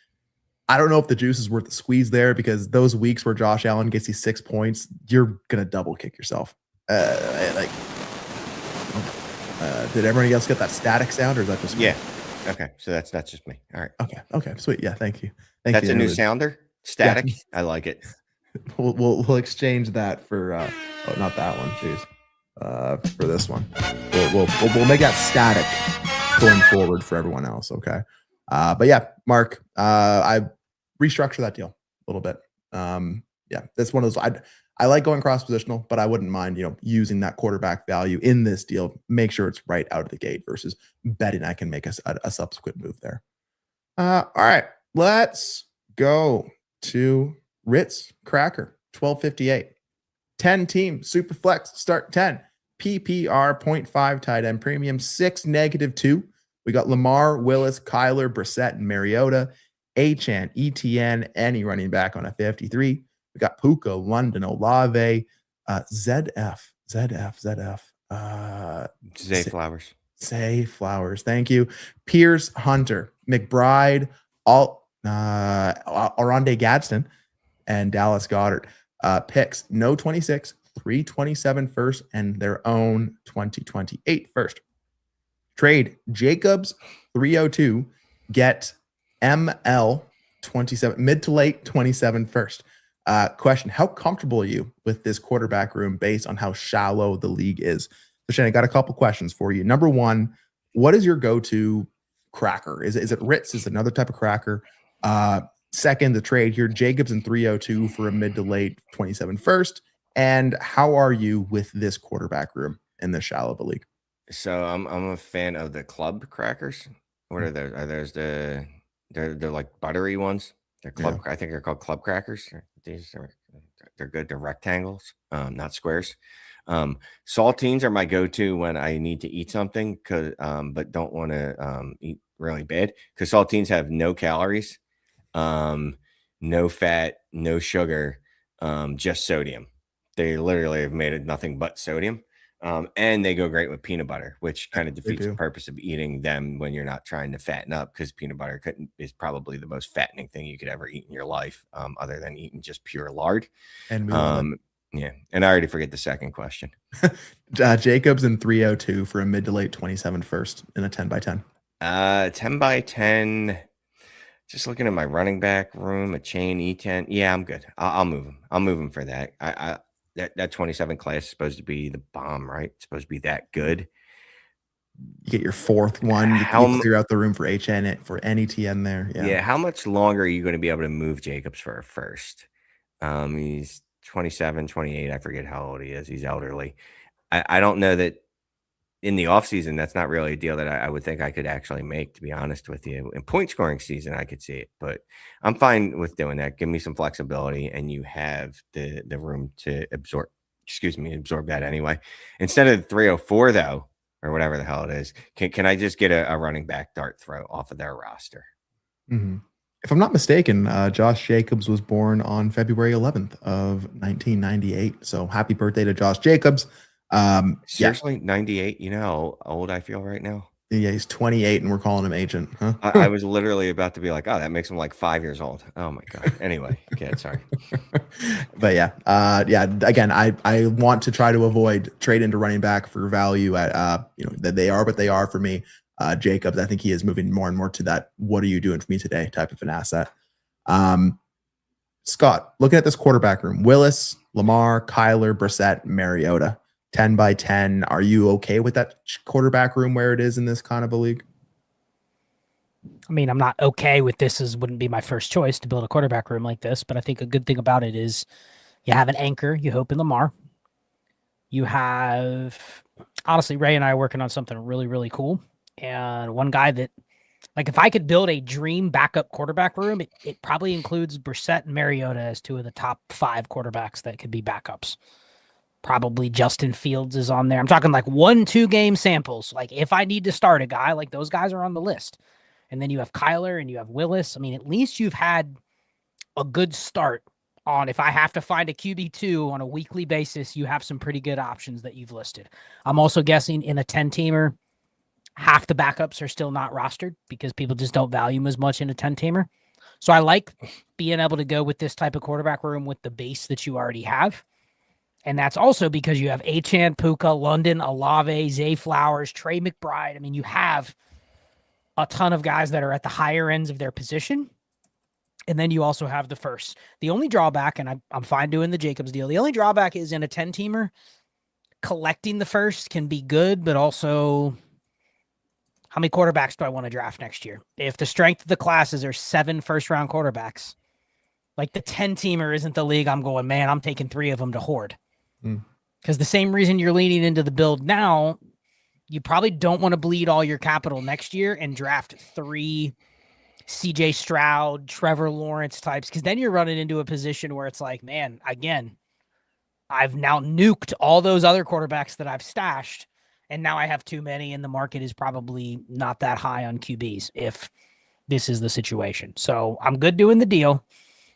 I don't know if the juice is worth the squeeze there, because those weeks where Josh Allen gets these 6 points, you're gonna double kick yourself. Did everybody else get that static sound, or is that just me? Yeah? Okay, so that's just me. All right. Okay, sweet. Yeah, thank you. That's a new sounder. Static. Yeah. I like it. We'll exchange that for not that one. Jeez. For this one, we'll make that static going forward for everyone else. Okay. But yeah, Mark, I restructure that deal a little bit. Yeah, that's one of those. I like going cross positional, but I wouldn't mind, using that quarterback value in this deal. Make sure it's right out of the gate versus betting I can make a subsequent move there. All right, let's go to Ritz Cracker 1258. 10-team super flex start 10 PPR 0.5 tight end premium 6 -2. We got Lamar, Willis, Kyler, Brissett, and Mariota, Achane, ETN, any running back on a 53. We got Puka, London, Olave, ZF. Zay Flowers. Zay Flowers. Thank you. Pierce, Hunter, McBride, Oronde Gadsden, and Dallas Goddard. Picks, no 26, 327 first, and their own 2028 first. Trade Jacobs 302, get ML 27, mid to late 27 first. Question, how comfortable are you with this quarterback room based on how shallow the league is? So Shane, I got a couple questions for you. Number one, what is your go-to cracker? Is it Ritz? Is it another type of cracker? Second, the trade here, Jacobs and 302 for a mid to late 27 first. And how are you with this quarterback room in the shallow of the league? So I'm a fan of the club crackers. What are those? Are those they're like buttery ones? They're club. Yeah. I think they're called club crackers. They're good. They're rectangles, not squares. Saltines are my go-to when I need to eat something, but don't want to eat really bad, because saltines have no calories, no fat, no sugar, just sodium. They literally have made it nothing but sodium. And they go great with peanut butter, which kind of defeats the purpose of eating them when you're not trying to fatten up, because peanut butter is probably the most fattening thing you could ever eat in your life, other than eating just pure lard. And yeah. And I already forget the second question. Jacobs and 302 for a mid to late 27 first in a 10 by 10. 10 by 10. Just looking at my running back room, a chain E10. Yeah, I'm good. I'll move him. I'll move him for that. That 27 class is supposed to be the bomb, right? It's supposed to be that good. You get your fourth one. You clear out the room for HN, for NETN there. Yeah. How much longer are you going to be able to move Jacobs for a first? He's 27, 28. I forget how old he is. He's elderly. I don't know that in the offseason, that's not really a deal that I would think I could actually make, to be honest with you. In point scoring season, I could see it, but I'm fine with doing that. Give me some flexibility, and you have the room to absorb that anyway. Instead of 304, though, or whatever the hell it is, can I just get a running back dart throw off of their roster? Mm-hmm. If I'm not mistaken, Josh Jacobs was born on February 11th of 1998. So happy birthday to Josh Jacobs. Seriously, 98. You know how old I feel right now? Yeah, he's 28 and we're calling him agent, huh? I was literally about to be like, oh, that makes him like 5 years old. Oh my God. Anyway, okay, sorry. But yeah, again, I want to try to avoid trade into running back for value at that they are for me. Jacobs, I think he is moving more and more to that what are you doing for me today type of an asset. Scott, looking at this quarterback room, Willis, Lamar, Kyler, Brissett, Mariota. 10 by 10. Are you okay with that quarterback room where it is in this kind of a league? I mean, I'm not okay with this as wouldn't be my first choice to build a quarterback room like this, but I think a good thing about it is you have an anchor, you hope in Lamar. You have, honestly, Ray and I are working on something really, really cool. And one guy that, like, if I could build a dream backup quarterback room, it probably includes Brissett and Mariota as two of the top 5 quarterbacks that could be backups. Probably Justin Fields is on there. I'm talking like 1-2 game samples. Like, if I need to start a guy, like, those guys are on the list. And then you have Kyler and you have Willis. I mean, at least you've had a good start on if I have to find a QB2 on a weekly basis, you have some pretty good options that you've listed. I'm also guessing in a 10-teamer, half the backups are still not rostered because people just don't value them as much in a 10-teamer. So I like being able to go with this type of quarterback room with the base that you already have. And that's also because you have Achane, Puka, London, Olave, Zay Flowers, Trey McBride. I mean, you have a ton of guys that are at the higher ends of their position. And then you also have the first. The only drawback, and I'm fine doing the Jacobs deal, the only drawback is in a 10-teamer, collecting the first can be good, but also how many quarterbacks do I want to draft next year? If the strength of the classes are 7 first-round quarterbacks, like the 10-teamer isn't the league I'm going, man, I'm taking 3 of them to hoard. Because the same reason you're leaning into the build now, you probably don't want to bleed all your capital next year and draft 3 CJ Stroud, Trevor Lawrence types, because then you're running into a position where it's like, man, again, I've now nuked all those other quarterbacks that I've stashed, and now I have too many, and the market is probably not that high on QBs if this is the situation. So I'm good doing the deal,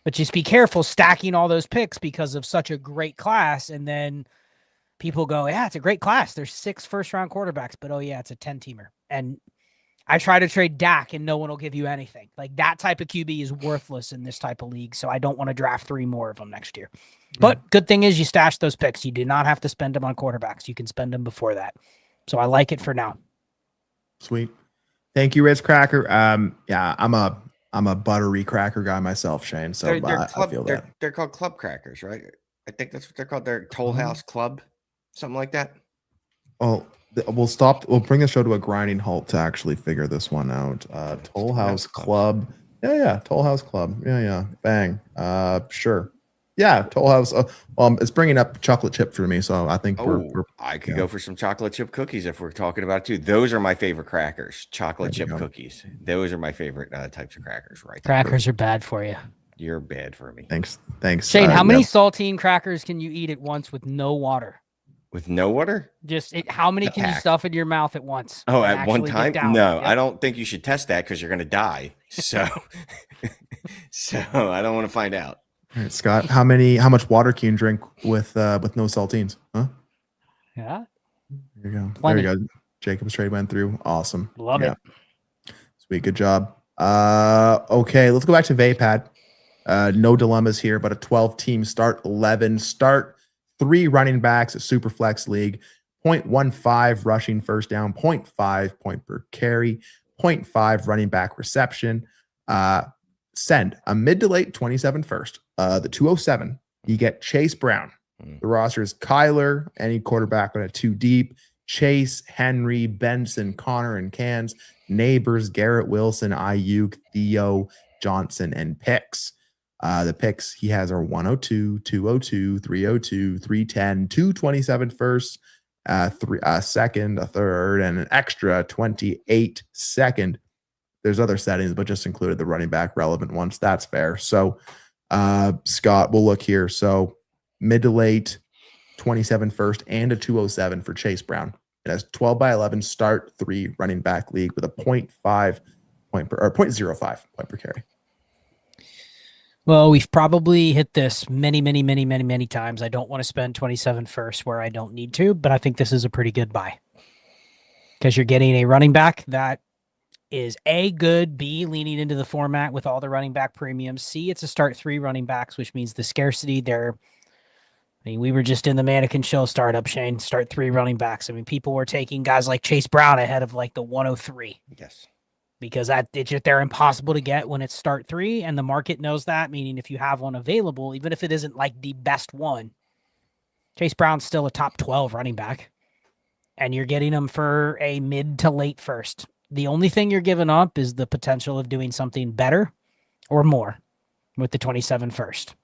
but just be careful stacking all those picks because of such a great class, and then people go, yeah, it's a great class. There's 6 first-round quarterbacks, but oh yeah, it's a 10-teamer. And I try to trade Dak and no one will give you anything. Like that type of QB is worthless in this type of league. So I don't want to draft 3 more of them next year. But good thing is you stash those picks. You do not have to spend them on quarterbacks. You can spend them before that. So I like it for now. Sweet. Thank you, Ritz Cracker. Yeah, I'm a buttery cracker guy myself, Shane. So I feel that. They're called club crackers, right? I think that's what they're called. They're Toll House Club, something like that. Oh, we'll bring the show to a grinding halt to actually figure this one out. Toll House Club. Yeah, Toll House Club. Yeah. Bang. Sure. Yeah, Toll House. It's bringing up chocolate chip for me, so I think I could go for some chocolate chip cookies if we're talking about it too. Those are my favorite crackers. Chocolate chip cookies. Those are my favorite types of crackers, right? Crackers are bad for you. You're bad for me. Thanks. Shane, how many saltine crackers can you eat at once with no water? With no water? How many can you stuff in your mouth at once? Oh, at one time? No, yep. I don't think you should test that because you're going to die. So, I don't want to find out. All right, Scott, how much water can you drink with no saltines? Huh? Yeah. There you go. Plenty. There you go. Jacob's trade went through. Awesome. Love it. Sweet. Good job. Okay, let's go back to Vapad. No dilemmas here, but a 12-team start, 11 start. 3 running backs, a super flex league, 0.15 rushing first down, 0.5 point per carry, 0.5 running back reception. Send a mid to late 27 first. The 207, you get Chase Brown. The roster is Kyler, any quarterback on a 2 deep, Chase, Henry, Benson, Connor, and Cans, Neighbors, Garrett Wilson, Ayuk, Theo, Johnson, and Picks. The picks he has are 102, 202, 302, 310, 227 first, 3 second, a third, and an extra 28 second. There's other settings, but just included the running back relevant ones. That's fair. So, Scott, we'll look here. So, mid to late 27 first and a 207 for Chase Brown. It has 12 by 11 start 3 running back league with a 0.05 point per carry. Well, we've probably hit this many times. I don't want to spend 27 first where I don't need to, but I think this is a pretty good buy because you're getting a running back that is A, good, B, leaning into the format with all the running back premiums, C, it's a start 3 running backs, which means the scarcity there. I mean, we were just in the Mannequin Show startup, Shane, start 3 running backs. I mean, people were taking guys like Chase Brown ahead of like the 103. Yes. Because they're impossible to get when it's start 3, and the market knows that, meaning if you have one available, even if it isn't like the best one, Chase Brown's still a top 12 running back, and you're getting him for a mid to late first. The only thing you're giving up is the potential of doing something better or more with the 27 first.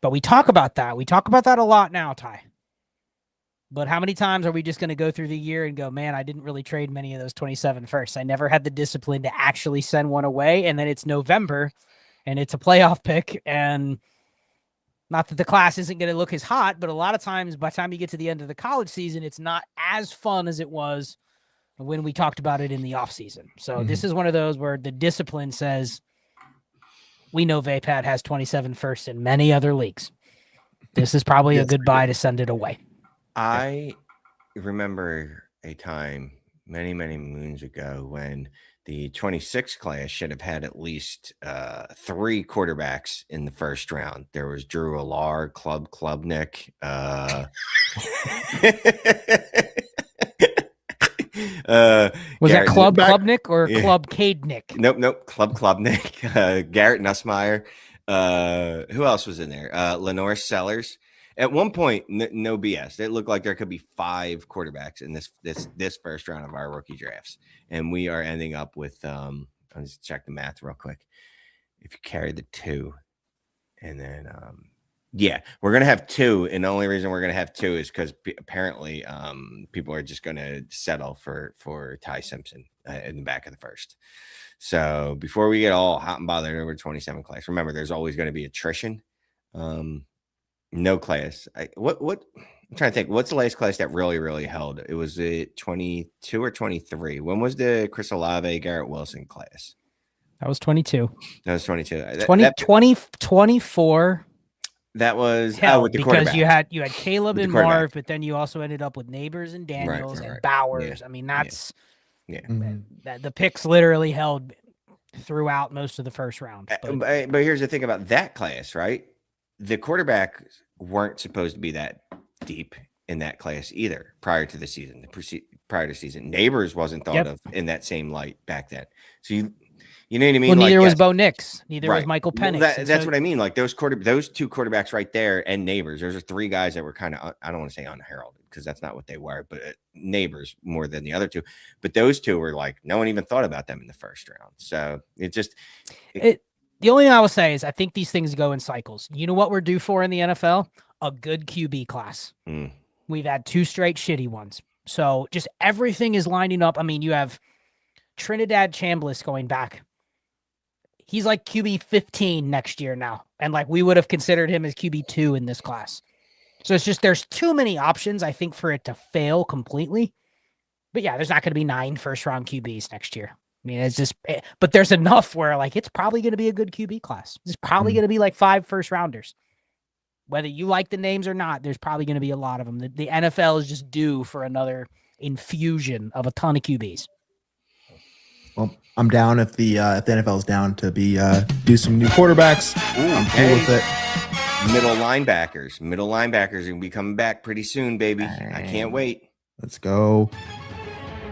But we talk about that. We talk about that a lot now, Ty. But how many times are we just going to go through the year and go, man, I didn't really trade many of those 27 firsts. I never had the discipline to actually send one away. And then it's November and it's a playoff pick. And not that the class isn't going to look as hot, but a lot of times by the time you get to the end of the college season, it's not as fun as it was when we talked about it in the offseason. So this is one of those where the discipline says, we know Vapad has 27 firsts in many other leagues. This is probably a good buy to send it away. I remember a time many, many moons ago when the 26 class should have had at least 3 quarterbacks in the first round. There was Drew Alar, Club Klubnik. Was Garrett, that Club Klubnik or Club Cadenik? Nope. Club Klubnik. Garrett Nussmeyer. Who else was in there? Lenore Sellers. At one point, no BS. It looked like there could be 5 quarterbacks in this first round of our rookie drafts, and we are ending up with. I'll just check the math real quick. If you carry the 2, and then we're gonna have 2, and the only reason we're gonna have 2 is because apparently people are just gonna settle for Ty Simpson in the back of the first. So before we get all hot and bothered over 27 class, remember there's always going to be attrition. No class. What I'm trying to think. What's the last class that really held? It was 22 or 23. When was the Chris Olave, Garrett Wilson class? That was 22. That was 22. 24. That was hell, with the because you had Caleb and Marv, but then you also ended up with Neighbors and Daniels and Bowers. Yeah. I mean, that's the picks literally held throughout most of the first round. But here's the thing about that class, right? The quarterbacks weren't supposed to be that deep in that class either prior to the season. Prior to season, Neighbors wasn't thought of in that same light back then. So you know what I mean? Well, neither was Bo Nix. Neither was Michael Penix. Well, that's what I mean. Like those 2 quarterbacks right there and Neighbors. Those are 3 guys that were kind of, I don't want to say unheralded because that's not what they were, but Neighbors more than the other 2. But those 2 were like, no one even thought about them in the first round. So the only thing I will say is I think these things go in cycles. You know what we're due for in the NFL? A good QB class. We've had 2 straight shitty ones. So just everything is lining up. I mean, you have Trinidad Chambliss going back. He's like QB 15 next year now. And like we would have considered him as QB 2 in this class. So it's just there's too many options, I think, for it to fail completely. But yeah, there's not going to be 9 first-round QBs next year. I mean, it's just, but there's enough where like it's probably going to be a good QB class. It's probably going to be like 5 first-rounders. Whether you like the names or not, there's probably going to be a lot of them. The NFL is just due for another infusion of a ton of QBs. Well, I'm down if the NFL is down to do some new quarterbacks. I'm cool with it. Middle linebackers are going to be coming back pretty soon, baby. I can't wait. Let's go.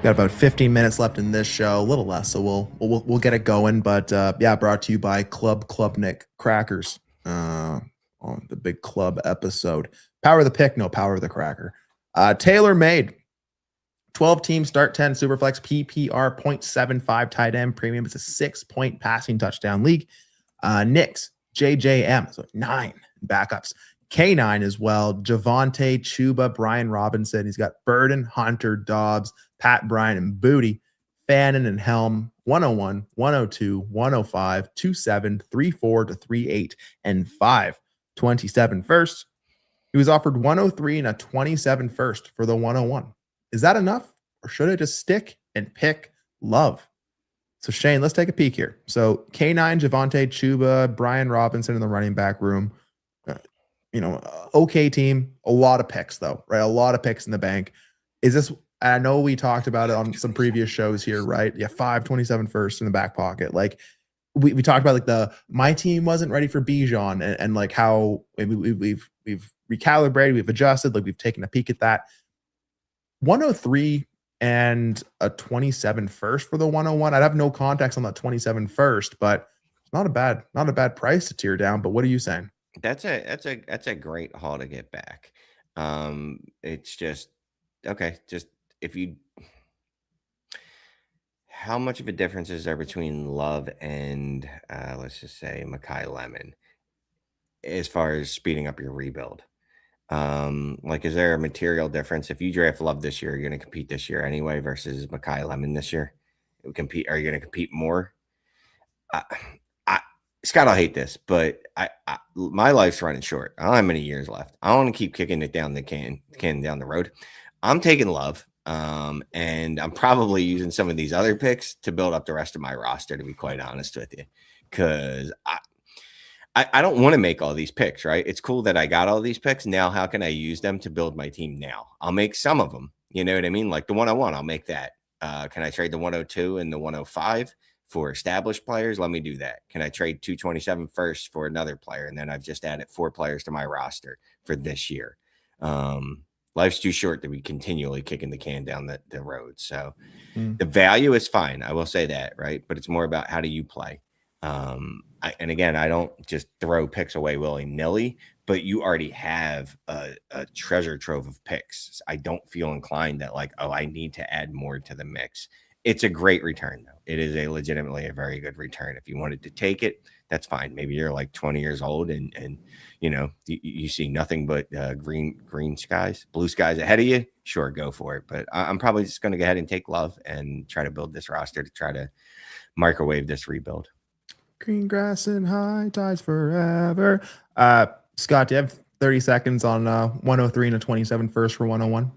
Got about 15 minutes left in this show, a little less, so we'll get it going. But brought to you by Club Klubnik Crackers on the big club episode. Power of the pick, no power of the cracker. Tailor made. 12 team start 10 Superflex PPR 0.75 tight end premium. It's a 6-point passing touchdown league. Knicks, JJM, so 9 backups. K9 as well. Javonte, Chuba, Brian Robinson. He's got Burden, Hunter, Dobbs, Pat Bryant, and Booty. Fannin and Helm, 101, 102, 105, 27, 34 to 38, and 527 first. He was offered 103 and a 27 first for the 101. Is that enough, or should I just stick and pick Love? So Shane, let's take a peek here. So K9, Javonte, Chuba, Brian Robinson in the running back room. Okay team. A lot of picks though, right? A lot of picks in the bank. Is this? I know we talked about it on some previous shows here, right? Yeah, 527 first in the back pocket. Like we talked about, like my team wasn't ready for Bijan, and like how we've recalibrated, we've adjusted, like we've taken a peek at that. 103 and a 27 first for the 101. I'd have no context on that 27 first, but it's not a bad price to tear down. But what are you saying? That's a great haul to get back. It's just okay. Just if you, how much of a difference is there between Love and let's just say Makai Lemon as far as speeding up your rebuild? Like, is there a material difference if you draft Love this year? You're going to compete this year anyway versus Makai Lemon this year. Compete? Are you going to compete more? I, I, Scott, I'll hate this, but my life's running short. I don't have many years left. I don't want to keep kicking it down the can down the road. I'm taking Love, and I'm probably using some of these other picks to build up the rest of my roster. To be quite honest with you, because I don't want to make all these picks, right? It's cool that I got all these picks. Now, how can I use them to build my team now? I'll make some of them. You know what I mean? Like the 101, I'll make that. Can I trade the 102 and the 105 for established players? Let me do that. Can I trade 227 first for another player? And then I've just added 4 players to my roster for this year. Life's too short to be continually kicking the can down the road. So the value is fine. I will say that, right? But it's more about how do you play? And again, I don't just throw picks away willy-nilly, but you already have a treasure trove of picks. I don't feel inclined that like, oh, I need to add more to the mix. It's a great return, though. It is legitimately a very good return. If you wanted to take it, that's fine. Maybe you're like 20 years old and you know, you see nothing but green skies, blue skies ahead of you. Sure, go for it. But I'm probably just going to go ahead and take Love and try to build this roster to try to microwave this rebuild. Green grass and high tides forever. Scott, do you have 30 seconds on 103 and a 27 first for 101?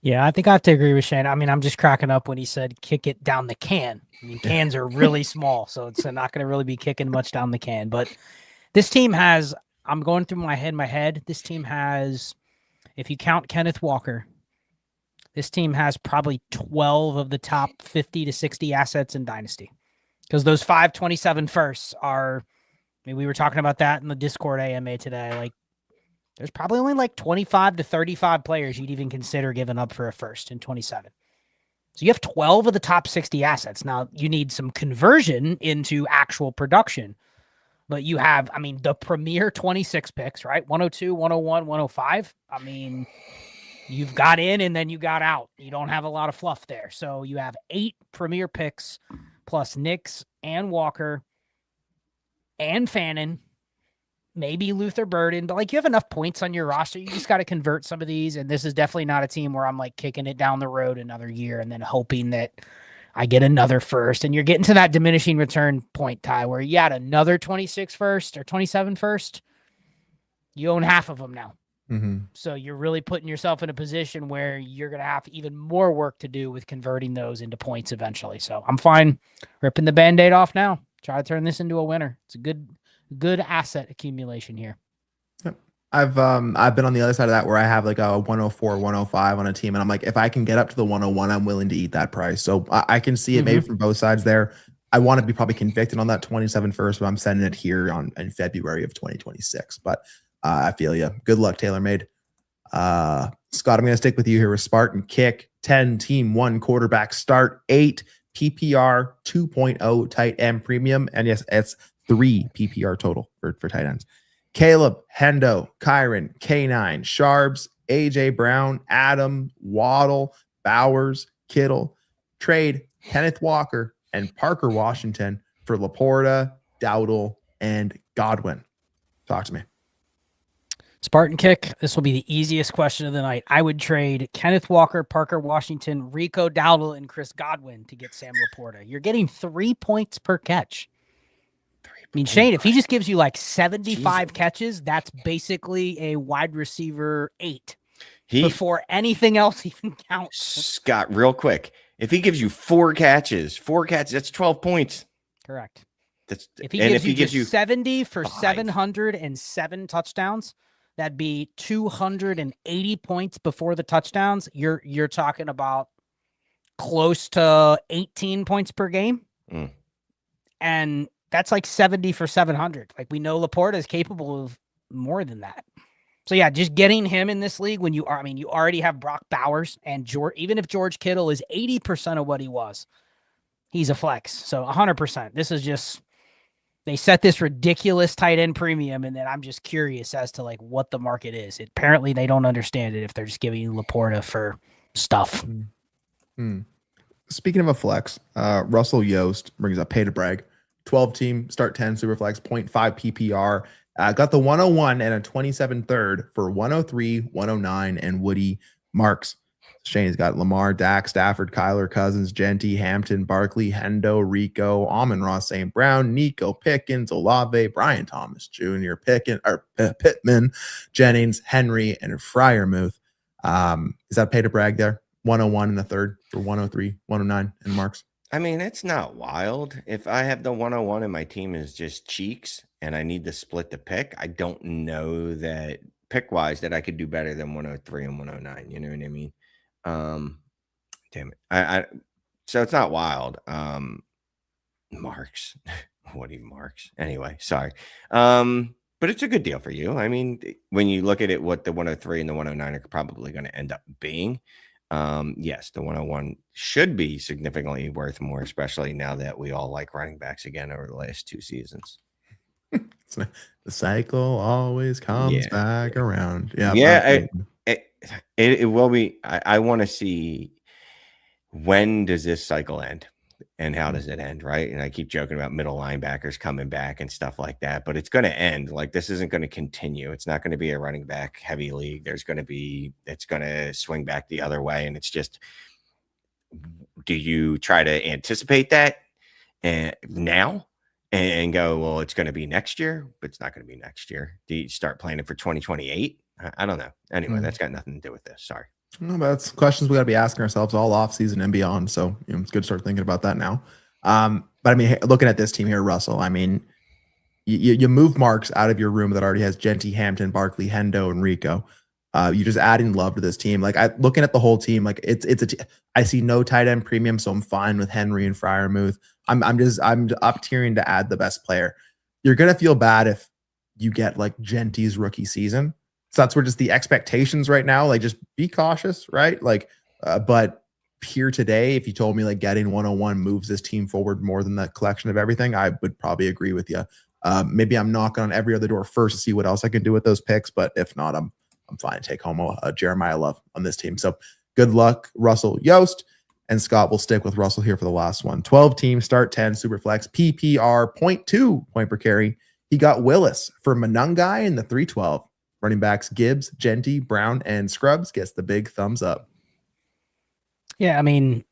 Yeah, I think I have to agree with Shane. I mean, I'm just cracking up when he said kick it down the can. I mean, cans are really small, so it's not going to really be kicking much down the can. But this team has, I'm going through my head. This team has, if you count Kenneth Walker, this team has probably 12 of the top 50 to 60 assets in Dynasty. Because those 527 firsts are, I mean, we were talking about that in the Discord AMA today. Like, there's probably only like 25 to 35 players you'd even consider giving up for a first in 27. So you have 12 of the top 60 assets. Now, you need some conversion into actual production. But you have, I mean, the premier 26 picks, right? 102, 101, 105. I mean, you've got in and then you got out. You don't have a lot of fluff there. So you have 8 premier picks plus Nix and Walker and Fannin, maybe Luther Burden, but like you have enough points on your roster. You just got to convert some of these. And this is definitely not a team where I'm like kicking it down the road another year and then hoping that I get another first. And you're getting to that diminishing return point, Ty, where you had another 26 first or 27 first. You own half of them now. So you're really putting yourself in a position where you're going to have even more work to do with converting those into points eventually. So I'm fine ripping the Band-Aid off now. Try to turn this into a winner. It's a good asset accumulation here. Yep. I've been on the other side of that where I have like a 104, 105 on a team. And I'm like, if I can get up to the 101, I'm willing to eat that price. So I can see it maybe from both sides there. I want to be probably convicted on that 27 first, but I'm sending it here in February of 2026. But I feel you. Good luck, TaylorMade. Scott, I'm going to stick with you here with Spartan Kick. 10 team, 1 quarterback start, 8 PPR 2.0 tight end premium. And yes, it's 3 PPR total for tight ends. Caleb, Hendo, Kyron, K9, Sharps, AJ Brown, Adam, Waddle, Bowers, Kittle. Trade Kenneth Walker and Parker Washington for Laporta, Dowdle, and Godwin. Talk to me. Spartan Kick, this will be the easiest question of the night. I would trade Kenneth Walker, Parker Washington, Rico Dowdle, and Chris Godwin to get Sam Laporta. You're getting 3 points per catch. I mean, Shane, if he just gives you like 75 catches, that's basically a wide receiver 8 before anything else even counts. Scott, real quick, if he gives you 4 catches, that's 12 points. Correct. If he gives you 70 for 707 touchdowns, that'd be 280 points before the touchdowns. You're talking about close to 18 points per game. And that's like 70 for 700. Like, we know Laporta is capable of more than that. So yeah, just getting him in this league when you already have Brock Bowers and George, even if George Kittle is 80% of what he was, he's a flex. So 100%. This is just, they set this ridiculous tight end premium, and then I'm just curious as to like what the market is. Apparently they don't understand it if they're just giving you Laporta for stuff. Speaking of a flex, Russell Yost brings up pay to brag. 12 team, start 10, super flex, 0.5 PPR. Got the 101 and a 27 third for 103, 109, and Woody Marks. Shane's got Lamar, Dak, Stafford, Kyler, Cousins, Genty, Hampton, Barkley, Hendo, Rico, Amon-Ra St. Brown, Nico Pickens, Olave, Brian Thomas Jr., Pittman, Jennings, Henry, and Freiermuth. Is that pay to brag there? 101 and a third for 103, 109, and Marks. I mean, it's not wild. If I have the 101 and my team is just cheeks and I need to split the pick, I don't know that pick-wise that I could do better than 103 and 109. You know what I mean? Damn it. So it's not wild. Marks. What he marks. Anyway, sorry. But it's a good deal for you. I mean, when you look at it, what the 103 and the 109 are probably going to end up being. Yes, the 101 should be significantly worth more, especially now that we all like running backs again over the last 2 seasons. The cycle always comes back around. Yeah, it will be. I want to see, when does this cycle end and how does it end, right? And I keep joking about middle linebackers coming back and stuff like that, but it's going to end. Like, this isn't going to continue. It's not going to be a running back heavy league. It's going to swing back the other way. And it's just, do you try to anticipate that now and go, well, it's going to be next year, but it's not going to be next year? Do you start planning for 2028? I don't know. Anyway, that's got nothing to do with this. Sorry. No, but that's questions we got to be asking ourselves all off season and beyond. So it's good to start thinking about that now. But I mean, looking at this team here, Russell, I mean, you move Marks out of your room that already has Genty, Hampton, Barkley, Hendo, and Rico. You just adding love to this team. Like, looking at the whole team, like I see no tight end premium, so I'm fine with Henry and Freiermuth. I'm up tiering to add the best player. You're gonna feel bad if you get like Genty's rookie season. So that's where just the expectations right now, like, just be cautious, right? Like, but here today, if you told me like getting 101 moves this team forward more than the collection of everything, I would probably agree with you. Maybe I'm knocking on every other door first to see what else I can do with those picks, but if not, I'm fine to take home a Jeremiah Love on this team. So good luck, Russell Yost. And Scott will stick with Russell here for the last one. 12 team, start 10, super flex, PPR, 0.2 point per carry. He got Willis for Monangai in the 312. Running backs Gibbs, Genty, Brown, and Scrubs gets the big thumbs up. Yeah, I mean,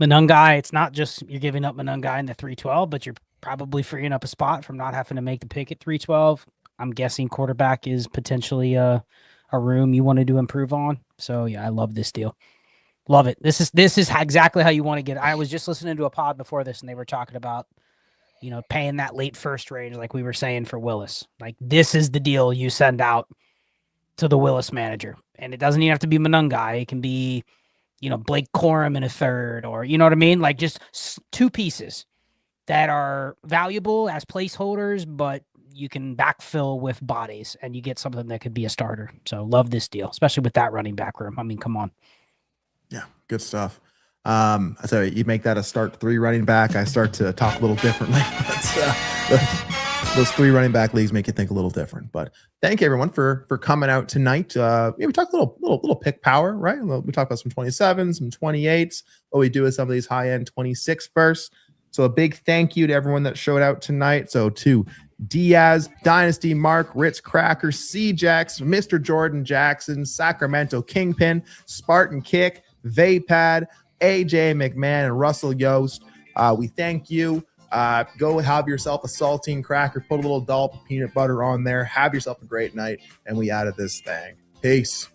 Monangai, it's not just you're giving up Monangai in the 312, but you're probably freeing up a spot from not having to make the pick at 312. I'm guessing quarterback is potentially a room you wanted to improve on. So yeah, I love this deal. Love it. This is exactly how you want to get. I was just listening to a pod before this, and they were talking about, paying that late first range, like we were saying for Willis. Like, this is the deal you send out to the Willis manager. And it doesn't even have to be Monangai. It can be, Blake Corum in a third, or, you know what I mean? Like, just 2 pieces that are valuable as placeholders, but you can backfill with bodies and you get something that could be a starter. So love this deal, especially with that running back room. I mean, come on. Yeah, good stuff. So you make that a start 3 running back, I start to talk a little differently. Those 3 running back leagues make you think a little different. But thank you everyone for coming out tonight. We talked a little pick power, right? We talked about some 27s, some 28s. What we do is some of these high end 26 first. So a big thank you to everyone that showed out tonight. So to Diaz, Dynasty, Mark, Ritz Cracker, C-Jax, Mr. Jordan Jackson, Sacramento Kingpin, Spartan Kick, Vapad, AJ McMahon, and Russell Yost. We thank you. Go have yourself a saltine cracker, put a little dollop of peanut butter on there, have yourself a great night, and we out of this thing. Peace.